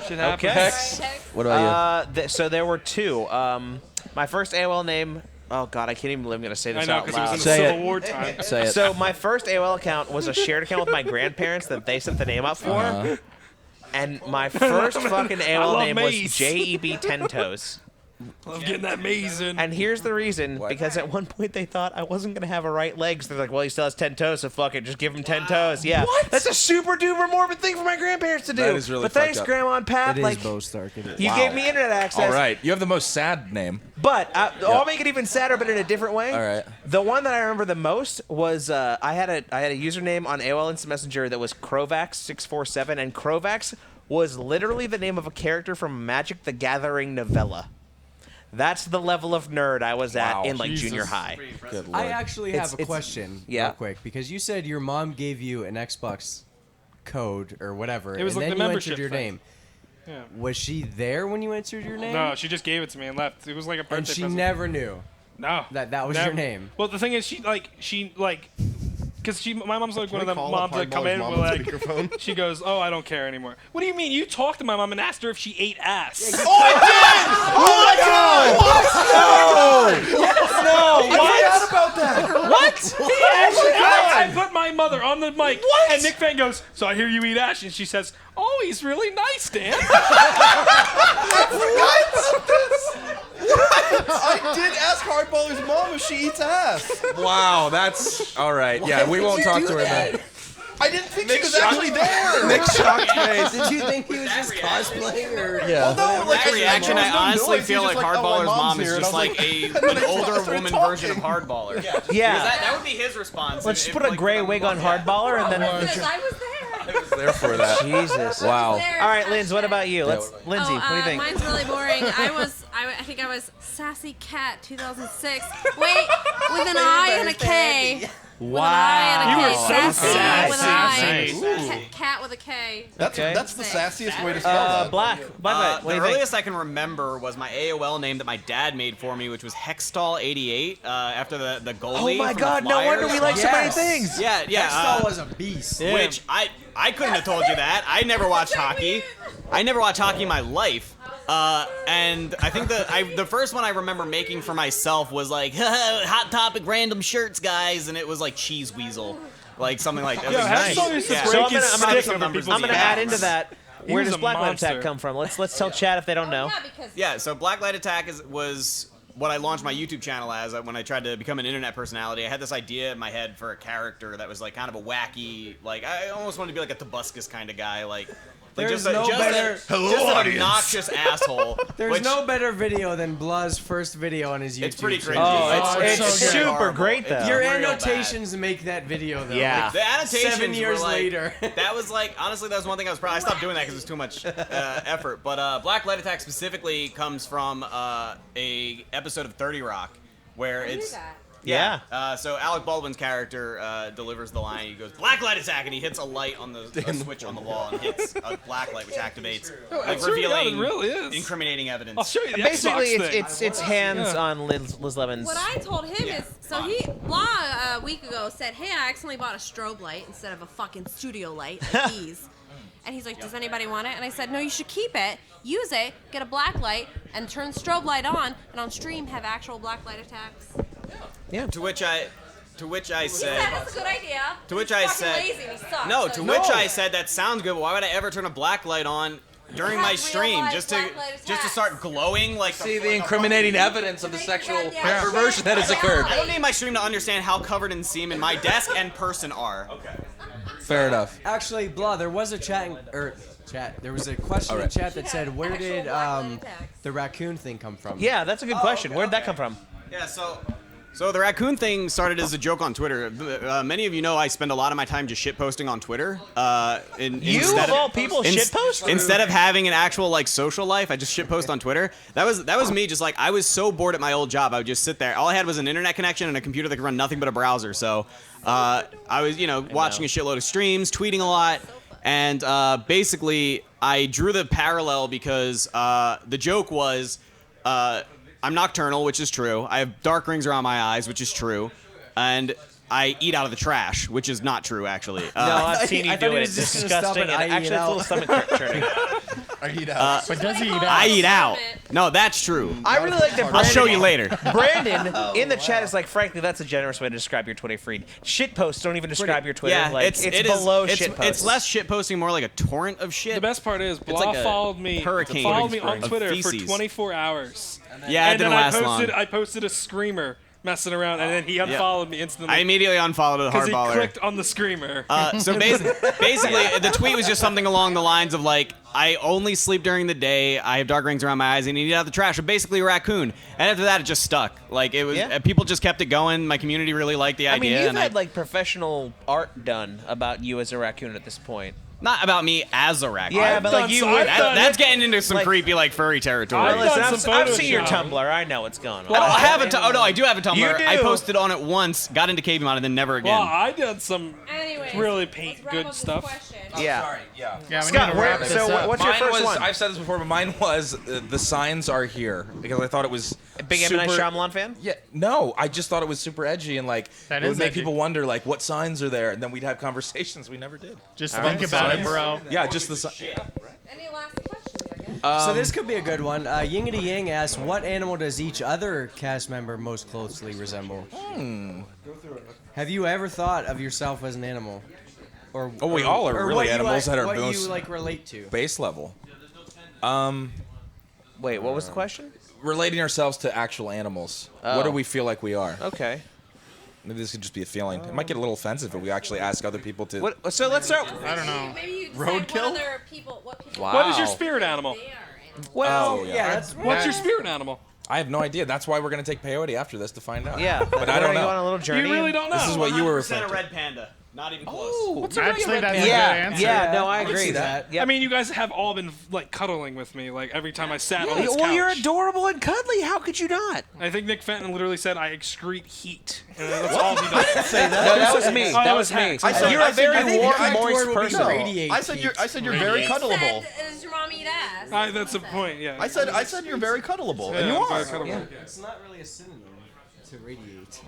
Shit happens. Okay. What about you? So there were two. My first AOL name. Oh God, I can't even believe I'm gonna say this I know, out because it was loud. in the Civil War time. Say it. So my first AOL account was a shared account with my grandparents that they set the name up for. And my first fucking AOL love name was Maze. JEB Tentos. Love getting that maze in. And here's the reason, because at one point they thought I wasn't going to have a right leg, so they're like, well, he still has 10 toes, so fuck it, just give him 10 toes. Yeah. What? That's a super duper morbid thing for my grandparents to do. That is really But fucked thanks, up. Grandma and Pat. It is like, Bo Stark. It is. you gave me internet access. All right, you have the most sad name. But I'll make it even sadder, but in a different way. All right. The one that I remember the most was I had a username on AOL Instant Messenger that was Crovax647, and Crovax was literally the name of a character from Magic the Gathering novella. That's the level of nerd I was at in like junior high. I actually have a question real quick, because you said your mom gave you an Xbox code or whatever, It was and like then the you membership entered your thing. name. Yeah. Was she there when you entered your name? No, she just gave it to me and left. It was like a birthday And she present. never knew. No. That was Never. your name. Well, the thing is, because my mom's like Can one of we them call moms up that come Hardballer's in mom with on like, speakerphone? she goes, "Oh, I don't care anymore." What do you mean? You talked to my mom and asked her if she ate ass. Oh, I did! Oh my God! What? No! Yes, no! I forgot about that. What? I put my mother on the mic, What? and Nick Fan goes, "So I hear you eat ass," and she says, "Oh, he's really nice, Dan." I did ask Hardballer's mom if she eats ass. Wow, that's all right. Yeah, we won't talk to her then. I didn't think she was actually there. Nick's shocked face. Did you think he was just cosplaying or? Yeah. Well, no, like, That reaction, I honestly noise. feel He's like just like, oh, Hardballer's my mom's mom is here, just and I was like like- an older woman version of Hardballer. Yeah. Because that would be his response. Let's if, put a like, gray wig on Hardballer and then. Because I was there. I was there for that. Jesus. Wow. All right, Linz, what about you? Lindsay, what do you think? Mine's really boring. I think I was Sassy Cat 2006. Wait, with an I and a K. With an I and a You K. were so Sassy with an sassy. I. Cat with a K. That's the sassiest way to spell that. Black. What the do you think? earliest I can remember was my AOL name that my dad made for me, which was Hextall88, after the goalie. Oh my from God! the No wonder Flyers. we like so many things. Yeah. Hextall was a beast. Which I couldn't have told you that. I never watched hockey. I never watched hockey in my life. And I think the first one I remember making for myself was like Hot Topic random shirts, guys, and it was like Cheese Weasel, like something like that. Yo, It was Hextall nice. used to Yeah. break So his stick over I'm people's gonna backs. add into that. He Where was does a Blacklight monster. Attack come from? Let's tell Chad if they don't know. Yeah, so Blacklight Attack was what I launched my YouTube channel as when I tried to become an internet personality. I had this idea in my head for a character that was like kind of a wacky, like I almost wanted to be like a Tobuscus kind of guy, like There's just no better. an obnoxious asshole. There's which, no better video than Blah's first video on his YouTube. It's pretty cringy. channel. It's so good. super horrible. great though. Your real annotations make that video though. Yeah. Like, The annotations 7 years were like, later. That was like, honestly, that was one thing I stopped doing that because it was too much effort. But Black Light Attack specifically comes from a episode of 30 Rock where it's. Yeah. So Alec Baldwin's character delivers the line. He goes, "Black light attack," and he hits a light on a switch on the wall and hits a black light, which activates, revealing it really is. incriminating evidence. I'll show you the Basically, Xbox thing. it's hands on Liz Levin's. What I told him is, so Blah a week ago said, "Hey, I accidentally bought a strobe light instead of a fucking studio light like these." And he's like, "Does anybody want it?" And I said, "No, you should keep it, use it, get a black light, and turn the strobe light on, and on stream have actual black light attacks." Yeah. To which I He said. said it's a good idea. To which He's I fucking said. lazy and he sucks, No. so- To which I said that sounds good. But why would I ever turn a black light on during my Have stream real-life just black light to attacks. start glowing like See the incriminating evidence of the sexual Yeah. perversion that has occurred. I don't need my stream to understand how covered in semen my desk and person are. Okay. Fair enough. Actually, Blah, there was a there was a question in chat that said, where did the raccoon thing come from? Yeah, that's a good question. Where'd that come from? Yeah, so the raccoon thing started as a joke on Twitter. Many of you know I spend a lot of my time just shitposting on Twitter. Instead of all people shitpost? Instead of having an actual like social life, I just shitpost on Twitter. That was me. Just like I was so bored at my old job, I would just sit there. All I had was an internet connection and a computer that could run nothing but a browser. So I was watching a shitload of streams, tweeting a lot, and basically I drew the parallel because the joke was. I'm nocturnal, which is true. I have dark rings around my eyes, which is true. And I eat out of the trash, which is not true, actually. No, I've seen you do it. It's disgusting. And actually, it's a little stomach churning. I eat out. But does he eat out? I eat out. No, that's true. I really like that. Brandon, I'll show you later. Brandon in the chat is like, frankly, that's a generous way to describe your Twitter feed. Shit posts don't even describe your Twitter. Yeah, like, it's below shit posts. It's less shit posting, more like a torrent of shit. The best part is Blah like a followed me hurricane on of Twitter for feces. 24 hours. Yeah, it and didn't then last I posted a screamer messing around, and then he unfollowed me instantly. I immediately unfollowed a because hardballer. he clicked on the screamer. So basically, the tweet was just something along the lines of like, I only sleep during the day. I have dark rings around my eyes, and you need out the trash. So basically, a raccoon. And after that, it just stuck. Like it was. People just kept it going. My community really liked the idea. I mean, you've and had like professional art done about you as a raccoon at this point. Not about me as a raccoon. Yeah, but like you would. That's getting into some creepy like furry territory. I've seen your Tumblr. I know what's going on. Well, I have a oh no, I do have a Tumblr. You do. I posted on it once, got into KBMOD, and then never again. Well, I did some really good stuff. Yeah. Yeah. Scott, what's your first one? I've said this before, but mine was the signs are here because I thought it was Big M. Night Shyamalan fan? Yeah, no, I just thought it was super edgy and like That it would is make edgy. people wonder like what signs are there, and then we'd have conversations. We never did. Just think about it, bro. Yeah, just the Any last questions, I guess? So this could be a good one. Yingity Yang asks, what animal does each other cast member most closely resemble? Have you ever thought of yourself as an animal? Or we all are or really what you animals that are what most you like relate to? base level. Wait, what was the question? Relating ourselves to actual animals. What do we feel like we are? Okay. Maybe this could just be a feeling. It might get a little offensive if we actually ask other people to. So let's start. I don't know. Maybe you decide Roadkill? what other people, what people. Wow. What is your spirit animal? Well, Oh, yeah. What's your spirit animal? I have no idea. That's why we're gonna take peyote after this to find out. Yeah, but I we're don't gonna know. go on a little journey. You really don't know. This is what you were 100% referring a to. red panda. Not even close. What's Actually, that's a good Yeah, answer. yeah, no, I I can agree. see that. I mean, you guys have all been like cuddling with me, like every time I sat on this couch. Well, you're adorable and cuddly. How could you not? I think Nick Fenton literally said I excrete heat. And that's all he does. Say that. No, that was me. Oh, That was me. Hacks. You're a very warm, the moist word would be person. radiate I said you're very cuddleable. Does your mom eat ass? That's the point. Yeah. I said you're very cuddleable, and you I'm are. very cuddleable. It's not really a synonym to radiate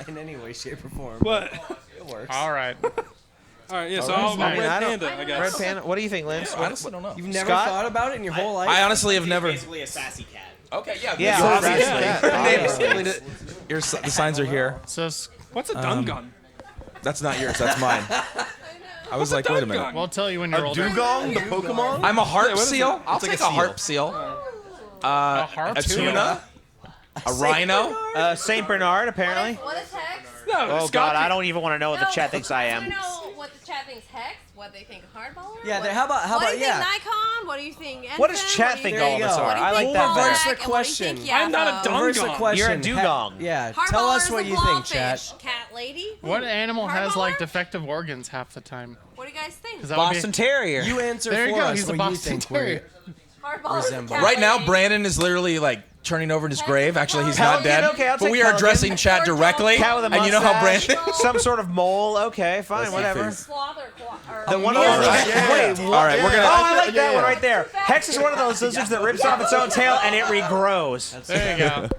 in any way, shape, or form. But It works. All right. all right, yeah. So I'll I mean, red I don't- panda, I Red guess. Panda. What do you think, Lance? I honestly don't know. You've never Scott? thought about it in your whole life? I honestly have never. Basically a sassy cat. Okay, yeah. Yeah, so obviously. the signs are here. So, What's a dun gun? That's not yours. That's mine. I was like, wait a minute. we'll tell you when you're A older. dugong, the Pokemon. I'm a harp what is seal. I'll It's like take a a seal. harp seal. A harp A tuna. A rhino. Saint Bernard, apparently. What is hex? No, Oh Scott. God, I don't even want to know what the No, chat thinks I I am. want to know what the chat thinks hex, what they think hardballer. Yeah, what, how about what do you yeah? think Nikon? What do you think? What does Ensign? chat What do you think all of us There you are? go. I like We'll that better. reverse the What do you question. think, I'm not a Yaffo? dun- Reverse the Dugong. question. You're a dugong. Yeah, Hardballer's tell us a what you think, blobfish. chat. Cat lady. What animal has like Hardballer? defective organs half the time? What do you guys think? 'Cause that would be- Boston Terrier. You answer There you for go. us He's a what you Boston think we're Terrier. Hardballer's a resemble. cat Right now, lady. Brandon is literally like turning over in his grave. Actually, he's not Pelican, dead. okay, I'll But take we are Pelican. addressing chat directly. Cat with a And you know how mustache. Brandon. Some sort of mole. Okay, fine, That's the whatever. thing. Sloth or The one All of those. right. Wait, All right, we're Oh, gonna. I like that one right there. Hex is one of those lizards that rips off its own tail and it regrows. There you go.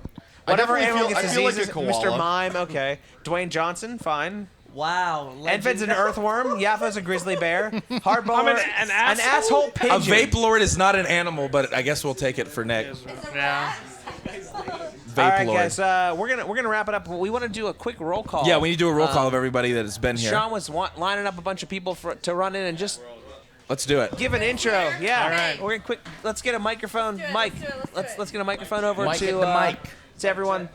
Whatever definitely animal feel- gets I feel like diseases, a koala. Mr. Mime, okay. Dwayne Johnson, fine. Wow. Enfid's an earthworm. Yappa's a grizzly bear. Hardballer, an an asshole A pigeon. vape lord is not an animal, but I guess we'll take it for Nick. Yeah. Vape All right, lord. guys, we're gonna wrap it up. We want to do a quick roll call. Yeah, we need to do a roll call of everybody that has been here. Sean was lining up a bunch of people to run in and just Let's do it. give an intro. Yeah, All right. We're gonna quick. Let's get a microphone. Let's do it, Mike, let's do it, let's do it. get a microphone over Mike to at the mic. to everyone.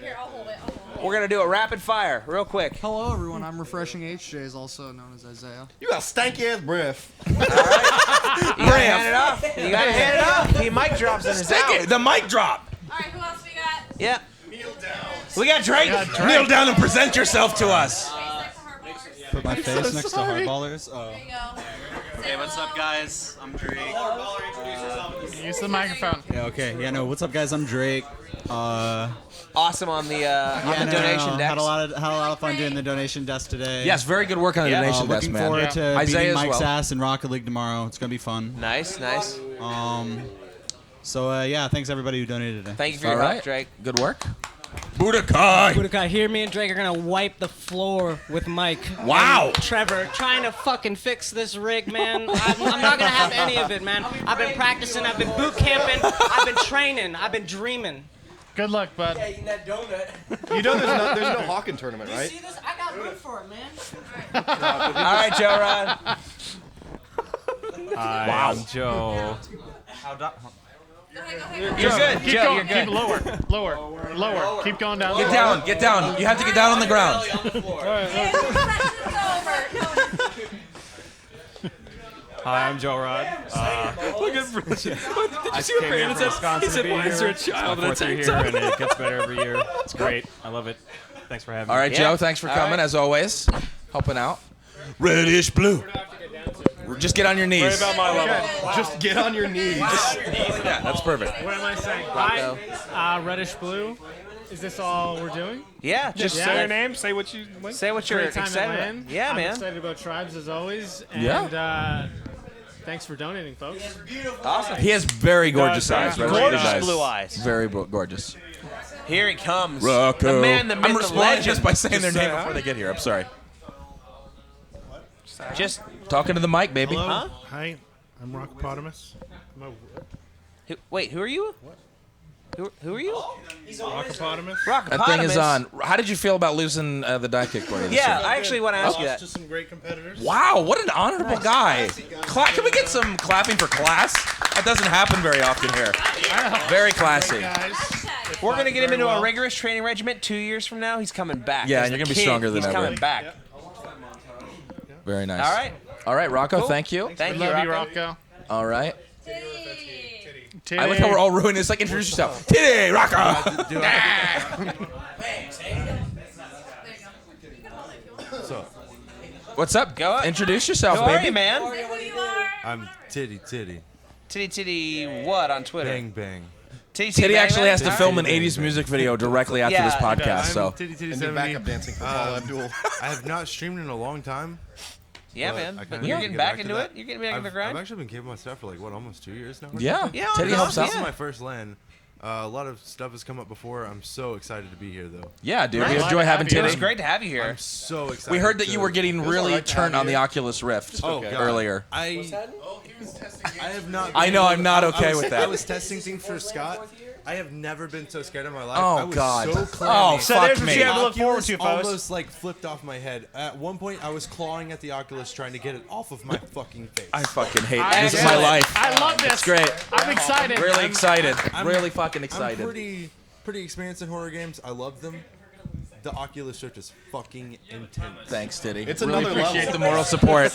Here, I'll hold it. We're gonna do a rapid fire, real quick. Hello, everyone. I'm Refreshing HJs, also known as Isaiah. You got stanky ass breath. You gotta hand it off. You gotta hand it off. The mic drops and it's out. The mic drop. All right, who else we got? Yeah. We got Drake. Kneel down and present yourself to us. Put my face next to hardballers. There you go. Hey, what's up, guys? I'm Drake. Use the microphone. Yeah, okay. Yeah, no, what's up, guys? I'm Drake. Awesome on the donation desk. Had a lot of fun doing the donation desk today. Yes, very good work on the donation desk, looking man. forward to Isaiah beating as Mike's well. ass in Rocket League tomorrow. It's gonna be fun. Nice, nice. So yeah, thanks everybody who donated today. Thank you for your help, Drake. Good work. Budokai. Budokai, here me and Drake are gonna wipe the floor with Mike. Wow. And Trevor, trying to fucking fix this rig, man. I'm not gonna have any of it, man. I've been practicing, I've been boot camping, I've been training, I've been dreaming. Good luck, bud. Yeah, eating that donut. You know there's no Hawking tournament, right? See this? I got root for it, man. All right, Joe Rod. Hi, I'm Joe. You're good, Keep Joe. going. You're good. Keep lower. Keep going down. Get down. Get down. You have to get down on the ground. Hi, I'm Joe Rod. Look at Bridget. Did you I see what came here Brandon from said? Wisconsin He said, to be "Why is there a here. child in a It's my tank fourth year, top?" and it gets better every year. It's great. I love it. Thanks for having me. All right, Joe. Thanks for coming as always. Helping out. Reddish blue. Just get on your knees. Worry about my level. Just get on your knees. Yeah, that's perfect. What am I saying? Hi, Reddish Blue. Is this all we're doing? Yeah, Just say your name. Say what you. Say what you're Great time excited in about. LAN. Yeah, I'm man. excited about Tribes as always. And, Yeah. thanks for donating, folks. Awesome. He has very gorgeous eyes. Right? Gorgeous His eyes. blue eyes. Very gorgeous. Here he comes. Rocco. The man, the myth, I'm the responding legend. just by saying their Just name say before they get here. I'm sorry. Just talking to the mic, baby. Hello. Huh? Hi, I'm Rockopotamus. Wait, who are you? Who are you? Rockopotamus. That thing is on. How did you feel about losing the die kick party this Yeah, year? I actually want to ask you that. To some great competitors. Wow, what an honorable guy. Can we get some clapping for class? That doesn't happen very often here. Very classy. We're gonna get him into a rigorous training regiment 2 years from now. He's coming back. Yeah, As and you're the gonna be kid, stronger than he's ever. coming back. Very nice. All right. All right, Rocco, Cool. thank you. Thank Love you, you, Rocco. Rocco. All right. Titty. I like how we're all ruining this. Like, introduce yourself. Titty, Rocco. What's up? Go up. Introduce yourself, Who baby. are you, man? I'm Titty. Titty what on Twitter? Bang bang. Titty actually has to All film right. an 80s music video directly after Yeah, this okay. podcast. So Titty And do 70. backup dancing for Paul Abdul. I have not streamed in a long time. Yeah, but man. I But kinda you're need to getting get back to into that. it? You're getting back in the grind? I've actually been keeping my stuff for like almost 2 years now. or Yeah. something. Yeah, Titty awesome. helps out. This is my first LAN. A lot of stuff has come up before. I'm so excited to be here, though. yeah, dude, we Nice. enjoy having It Titty. was great to have you here. I'm so excited. We heard that you were getting was really alright to turned have on the you. Oculus Rift Oh, God. earlier. I have not. I been know, able I'm to- not I okay was- with that. I was testing things for Scott. I have never been so scared in my life. Oh, I was God. so Oh, clammy. So there's what The you have Oculus to look forward to, folks. almost like flipped off my head. At one point, I was clawing at the Oculus trying to get it off of my fucking face. I fucking hate I this. Is get my it. life. I love this. It's great. I'm excited. Really excited. I'm- Really fucking excited. I'm pretty experienced in horror games. I love them. The Oculus Rift is fucking intense. Thanks, Titty. It's really another appreciate level. the moral support.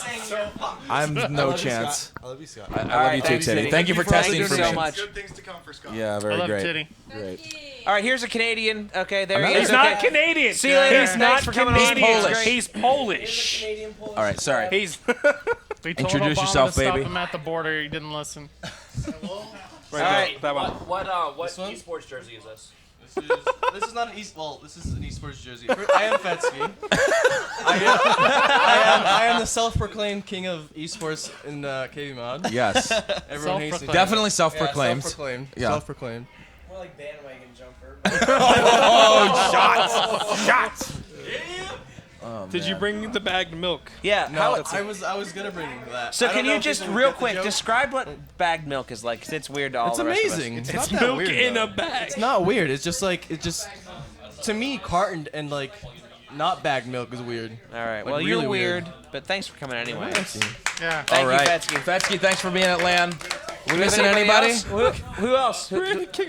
I'm I no love you, chance. Scott. I love you, Scott. I All love right, you too, thanks, Titty. Titty. Thank you for Thank testing you for so me. much. Good things to come for Scott. Yeah, I very love great. Titty. Great. All right, here's a Canadian. Okay, there he He's is. He's not Okay. Canadian. See you later. He's Thanks not for coming on. Canadian. Polish. He's Polish. All right, sorry. He's. We told Introduce Obama yourself, to stop baby. him at the border. He didn't listen. All right. That one. What esports jersey is this? This is not an this is an esports jersey. I am Fetsky. I am the self-proclaimed king of esports in KBMOD. Yes. Everyone hates me. Definitely self-proclaimed. Yeah, self-proclaimed. Yeah. Self-proclaimed. More like bandwagon jumper. Oh, shots! Shots! Oh, Did you man. bring the bagged milk? Yeah. No, I was gonna bring that. So I don't can know you if just people real get the quick joke. describe what bagged milk is like? Because it's weird to all It's the rest amazing. of us. It's not It's that milk weird, in though. a bag. It's not weird. It's just to me, cartoned and like not bagged milk is weird. All right. Like, Well, really you're weird, but thanks for coming anyway. Yeah. Thank All right. you, Fetsky. Fetsky, thanks for being at LAN. We Do we have missing anybody? else? Who else? King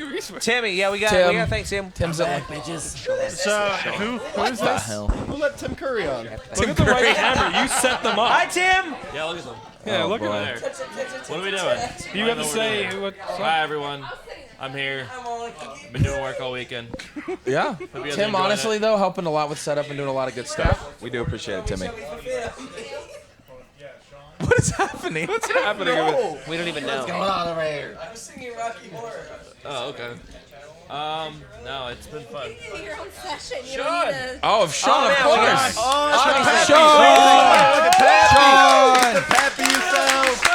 of esports. Timmy. Yeah, we got. Tim. We got. Thanks, Tim. Tim's at So who is the this? hell? Who let Tim Curry on? Look at the right hammer. You set them up. Hi, Tim. Yeah, look at them. Yeah, Oh, look boy. at There. that. What are we doing? You have to say what. Hi, everyone. I'm here. Been doing work all weekend. Yeah. you guys Tim, enjoying honestly, it. though, helping a lot with setup and doing a lot of good stuff. We do appreciate it, Timmy. What is happening? What's happening? We don't even know. I'm singing Rocky Horror. Oh, okay. No, it's been fun. Your own session. You Sean. don't need to. Oh, of Sean, of man, course. Oh, Sean! Look at Pappy yourself.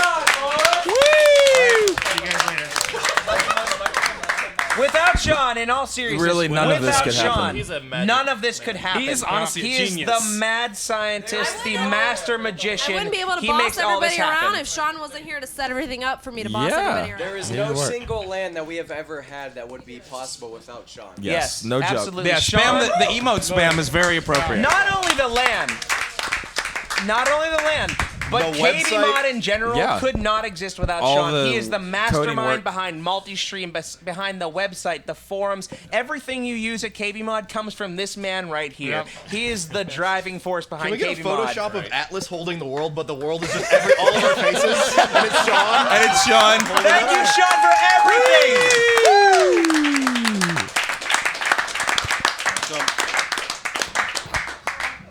Without Sean, in all seriousness, Really, none of this without could happen. Sean, He's a magic none of this could happen. He is honestly a He is genius. the mad scientist, the master magician. I wouldn't be able to he boss makes all this everybody around happen. if Sean wasn't here to set everything up for me to boss Yeah. everybody around. There is no single land that we have ever had that would be possible without Sean. Yes, no joke. absolutely. Yeah, spam. Sean- The emote spam is very appropriate. Not only the land, But the KBMOD website in general Yeah. could not exist without All Sean. the He is the coding mastermind work. behind multi-stream, behind the website, the forums. Everything you use at KBMOD comes from this man right here. Yep. He is the driving force Can behind we get a KBMOD. Photoshop of Atlas holding the world, but the world is just all of our faces, and it's Sean? And it's Sean. Thank you, Sean, for everything.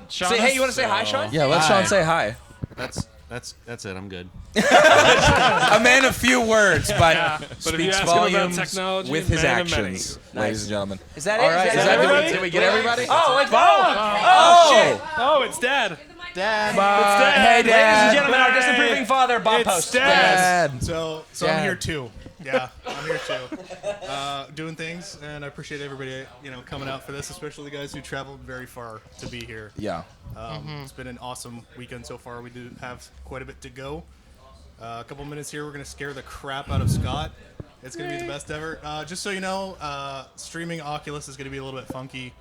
Sean Say, hey, is- you want to say hi, Sean? Yeah, let Sean say hi. That's it. I'm good. A man of few words, but But if you speaks ask him about volumes technology, with his man of many. actions, ladies and gentlemen. Is that All it? right, Is that everybody? Did we get everybody? Oh, it's Oh, oh, shit. Oh, it's Dad. Dad. It's Dad. Hey, Ladies Dad. and gentlemen, our disapproving father, Bob It's Post. Dad. So Dad. I'm here too. Yeah, I'm here too. Doing things, and I appreciate everybody, coming out for this, especially the guys who traveled very far to be here. Yeah. It's been an awesome weekend so far. We do have quite a bit to go. A couple minutes here, we're gonna scare the crap out of Scott. It's gonna be the best ever. Just so you know, streaming Oculus is gonna be a little bit funky,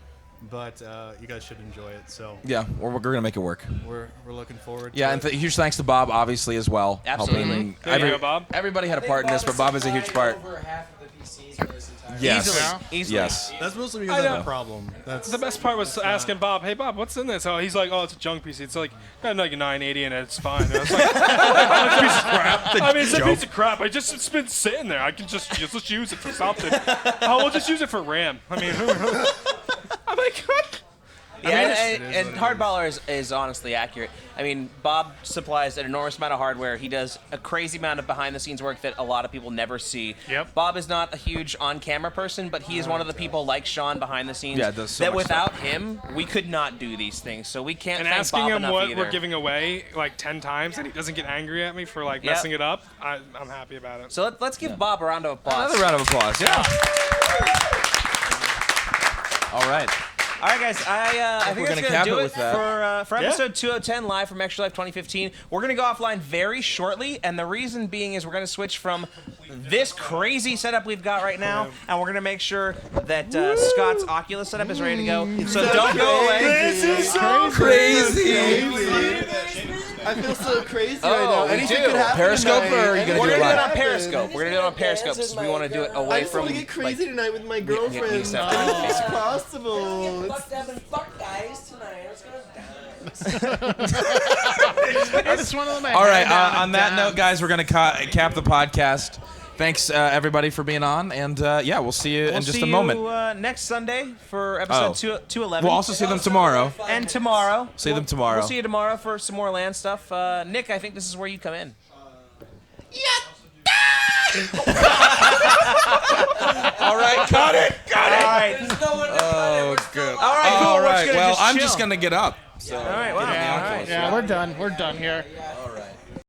but you guys should enjoy it. So Yeah, we're gonna make it work. we're looking forward. Yeah, to and it. huge thanks to Bob, obviously, as well. Absolutely. Helping There you go, Bob. Everybody had a part in this, but Bob is a huge part. Over half of the PCs for this entire Yes. Easily. Yes. That's mostly I because I have know. a problem. That's The best part was asking Bob, "Hey Bob, what's in this?" Oh, he's like, "Oh, it's a junk PC. It's like got like a 980 and it's fine." And I was like, "It's a piece of crap." I mean, it's a piece of crap. It's been sitting there. I can just use it for something. Oh, we'll just use it for RAM. I mean, I'm like, what? Yeah, and Hardballer is honestly accurate. I mean, Bob supplies an enormous amount of hardware. He does a crazy amount of behind-the-scenes work that a lot of people never see. Yep. Bob is not a huge on-camera person, but he is one of the people like Sean behind the scenes Yeah, does so that much without him, we could not do these things. So we can't And thank asking Bob him enough what either. we're giving away like 10 times and he doesn't get angry at me for like Yep. messing it up, I'm happy about it. So let's give Bob a round of applause. Another round of applause. Yeah. All right. All right, guys. I think we're that's gonna gonna cap do it it with that. for episode 210 live from Extra Life 2015. We're gonna go offline very shortly, and the reason being is we're gonna switch from this crazy setup we've got right now, and we're gonna make sure that Scott's Oculus setup is ready to go. So don't go away. This is so crazy. I feel so crazy Oh, right now. we Anything do. could happen Periscope, tonight. or are you gonna We're do it gonna do it live? on Periscope. We're gonna do it on Periscope because we want to do it I away just from. want to get crazy tonight with my me girlfriend. stuff. Anything is possible. Fuck them and fuck guys tonight. Let's go I just want to let my All right. head down On and that down. note, guys, we're gonna cap the podcast. Thanks everybody for being on, and yeah, we'll see you in just a moment. You, next Sunday for episode 211. We'll also see them tomorrow. And tomorrow. See them tomorrow. We'll see you tomorrow for some more LAN stuff. Nick, I think this is where you come in. All right, cut it. All right. Oh, good. All right, cool. All We're right. just gonna Well, just I'm chill. just gonna get up. So. All right, wow. Yeah, we're done. We're done here.